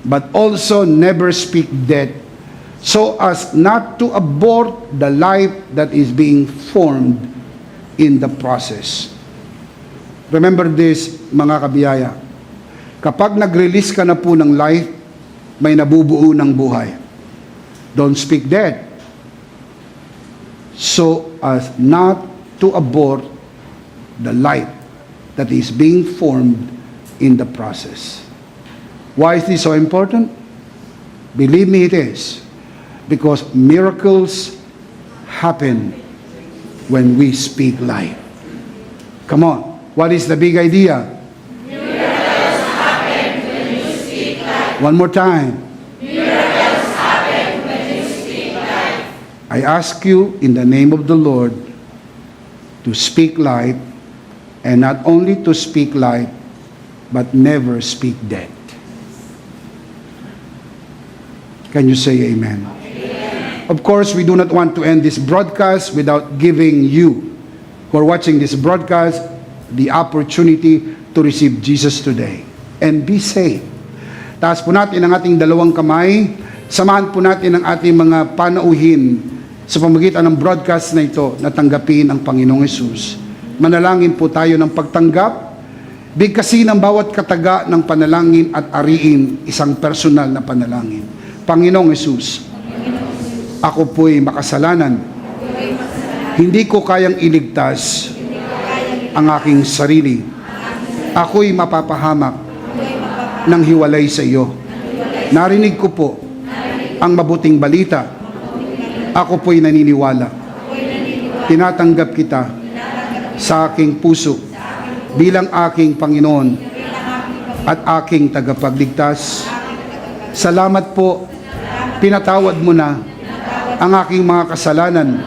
but also never speak death, so as not to abort the life that is being formed in the process. Remember this, mga kabiyaya. Kapag nag-release ka na po ng life, may nabubuo ng buhay. Don't speak death, so as not to abort the life that is being formed in the process. Why is this so important? Believe me, it is. Because miracles happen when we speak life. Come on. What is the big idea? Miracles happen when you speak life. One more time. Miracles happen when you speak life. I ask you in the name of the Lord to speak life, and not only to speak life, but never speak death. Can you say amen? Amen? Of course, we do not want to end this broadcast without giving you, who are watching this broadcast, the opportunity to receive Jesus today and be saved. Taas po natin ang ating dalawang kamay. Samahan po natin ang ating mga panauhin sa pamamagitan ng broadcast na ito na tanggapin ang Panginoong Hesus. Manalangin po tayo ng pagtanggap. Bigkasin ang bawat kataga ng panalangin at ariin isang personal na panalangin. Panginoong Hesus, ako po'y makasalanan. Hindi ko kayang iligtas ang aking sarili. Ako'y mapapahamak ng hiwalay sa iyo. Narinig ko po ang mabuting balita. Ako po'y naniniwala. Tinatanggap kita sa aking puso bilang aking Panginoon at aking tagapagligtas. Salamat po, pinatawad mo na ang aking mga kasalanan.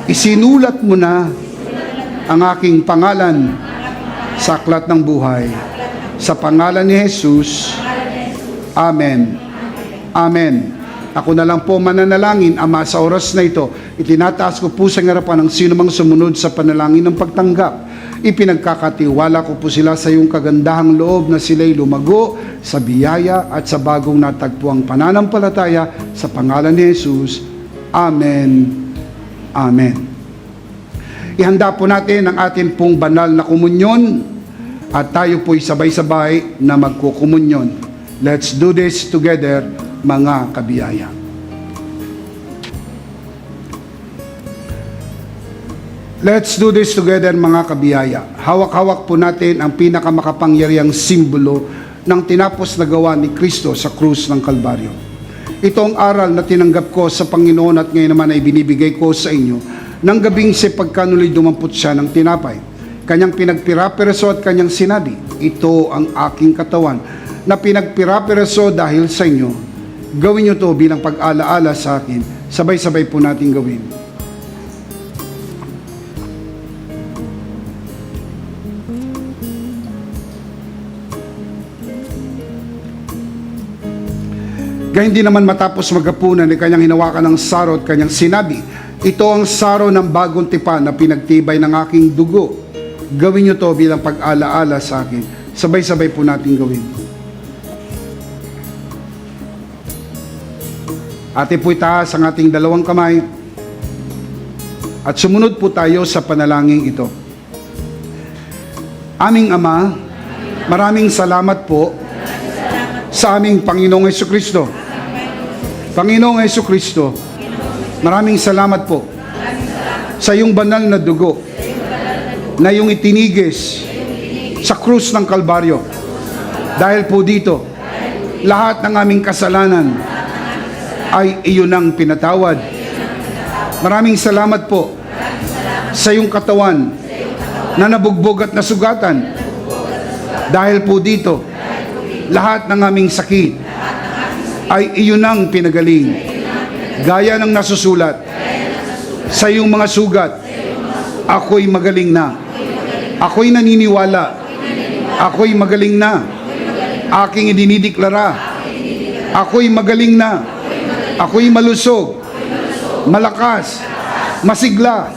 Isinulat mo na ang aking pangalan sa aklat ng buhay. Sa pangalan ni Jesus, Amen. Amen. Ako na lang po mananalangin, Ama, sa oras na ito. Itinataas ko po sa harapan ng sino mang sumunod sa panalangin ng pagtanggap. Ipinagkakatiwala ko po sila sa iyong kagandahang loob na sila'y lumago sa biyaya at sa bagong natagpuang pananampalataya sa pangalan ni Jesus. Amen. Amen. Ihanda po natin ang ating pong banal na komunyon at tayo po'y sabay-sabay na magkukomunyon. Let's do this together, mga kabiyaya. Let's do this together, mga kabiyaya. Hawak-hawak po natin ang pinakamakapangyarihang simbolo ng tinapos na gawa ni Kristo sa krus ng Kalbaryo. Ito ang aral na tinanggap ko sa Panginoon at ngayon naman ay binibigay ko sa inyo nang gabing si pagkanuloy dumampot siya ng tinapay. Kanyang pinagpira-piraso at kanyang sinabi, ito ang aking katawan na pinagpira-piraso dahil sa inyo. Gawin niyo to bilang pag-alaala sa akin. Sabay-sabay po natin gawin. Kaya hindi naman matapos maghapunan ay kanyang hinawakan ng saro at kanyang sinabi, ito ang saro ng bagong tipan na pinagtibay ng aking dugo. Gawin niyo to bilang pag-alaala sa akin. Sabay-sabay po natin gawin. Ate po itaas ang ating dalawang kamay at sumunod po tayo sa panalangin ito. Aming Ama, maraming salamat po sa aming Panginoong Hesukristo. Panginoong Hesukristo, maraming salamat po sa iyong banal na dugo na iyong itinigis sa krus ng Kalbaryo. Dahil po dito, lahat ng aming kasalanan ay iyon ang pinatawad. Maraming salamat po sa iyong katawan na nabugbog at nasugatan. Dahil po dito, lahat ng aming sakit ay iyon ang pinagaling. Gaya ng nasusulat sa iyong mga sugat, ako'y magaling na. Ako'y naniniwala. Ako'y magaling na. Aking idinideklara. Ako'y magaling na. Ako'y malusog, malakas, masigla,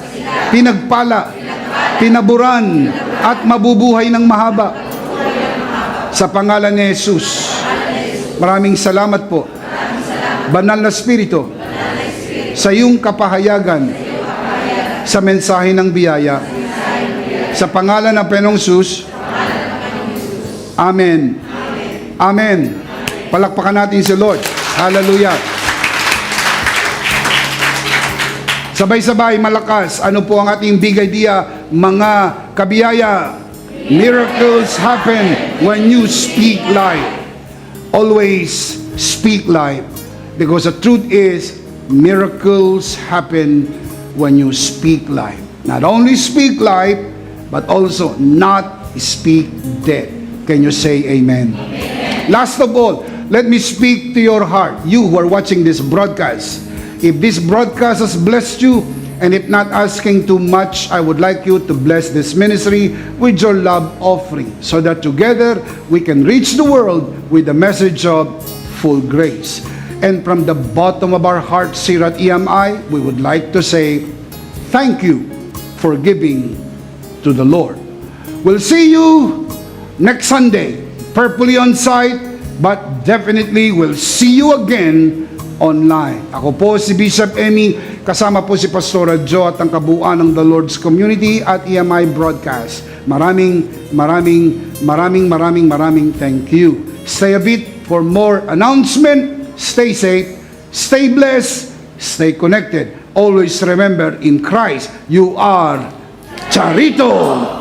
pinagpala, pinaburan, at mabubuhay ng mahaba. Sa pangalan ni Jesus, maraming salamat po, Banal na Espiritu, sa iyong kapahayagan sa mensahe ng biyaya. Sa pangalan ng Panginoong Jesus, Amen. Amen. Palakpakan natin si Lord. Hallelujah. Sabay-sabay, malakas. Ano po ang ating big idea, mga kabiyaya? Miracles happen when you speak life. Always speak life. Because the truth is, miracles happen when you speak life. Not only speak life, but also not speak death. Can you say amen? Amen. Last of all, let me speak to your heart, you who are watching this broadcast. If this broadcast has blessed you, and if not asking too much, I would like you to bless this ministry with your love offering, so that together we can reach the world with the message of full grace. And from the bottom of our hearts here at EMI, we would like to say, thank you for giving to the Lord. We'll see you next Sunday, purposely on site, but definitely we'll see you again online. Ako po si Bishop Emmy, kasama po si Pastora Jo at ang kabuuan ng The Lord's Community at EMI Broadcast. Maraming thank you. Stay a bit for more announcement. Stay safe, stay blessed, stay connected. Always remember, in Christ, you are Charito.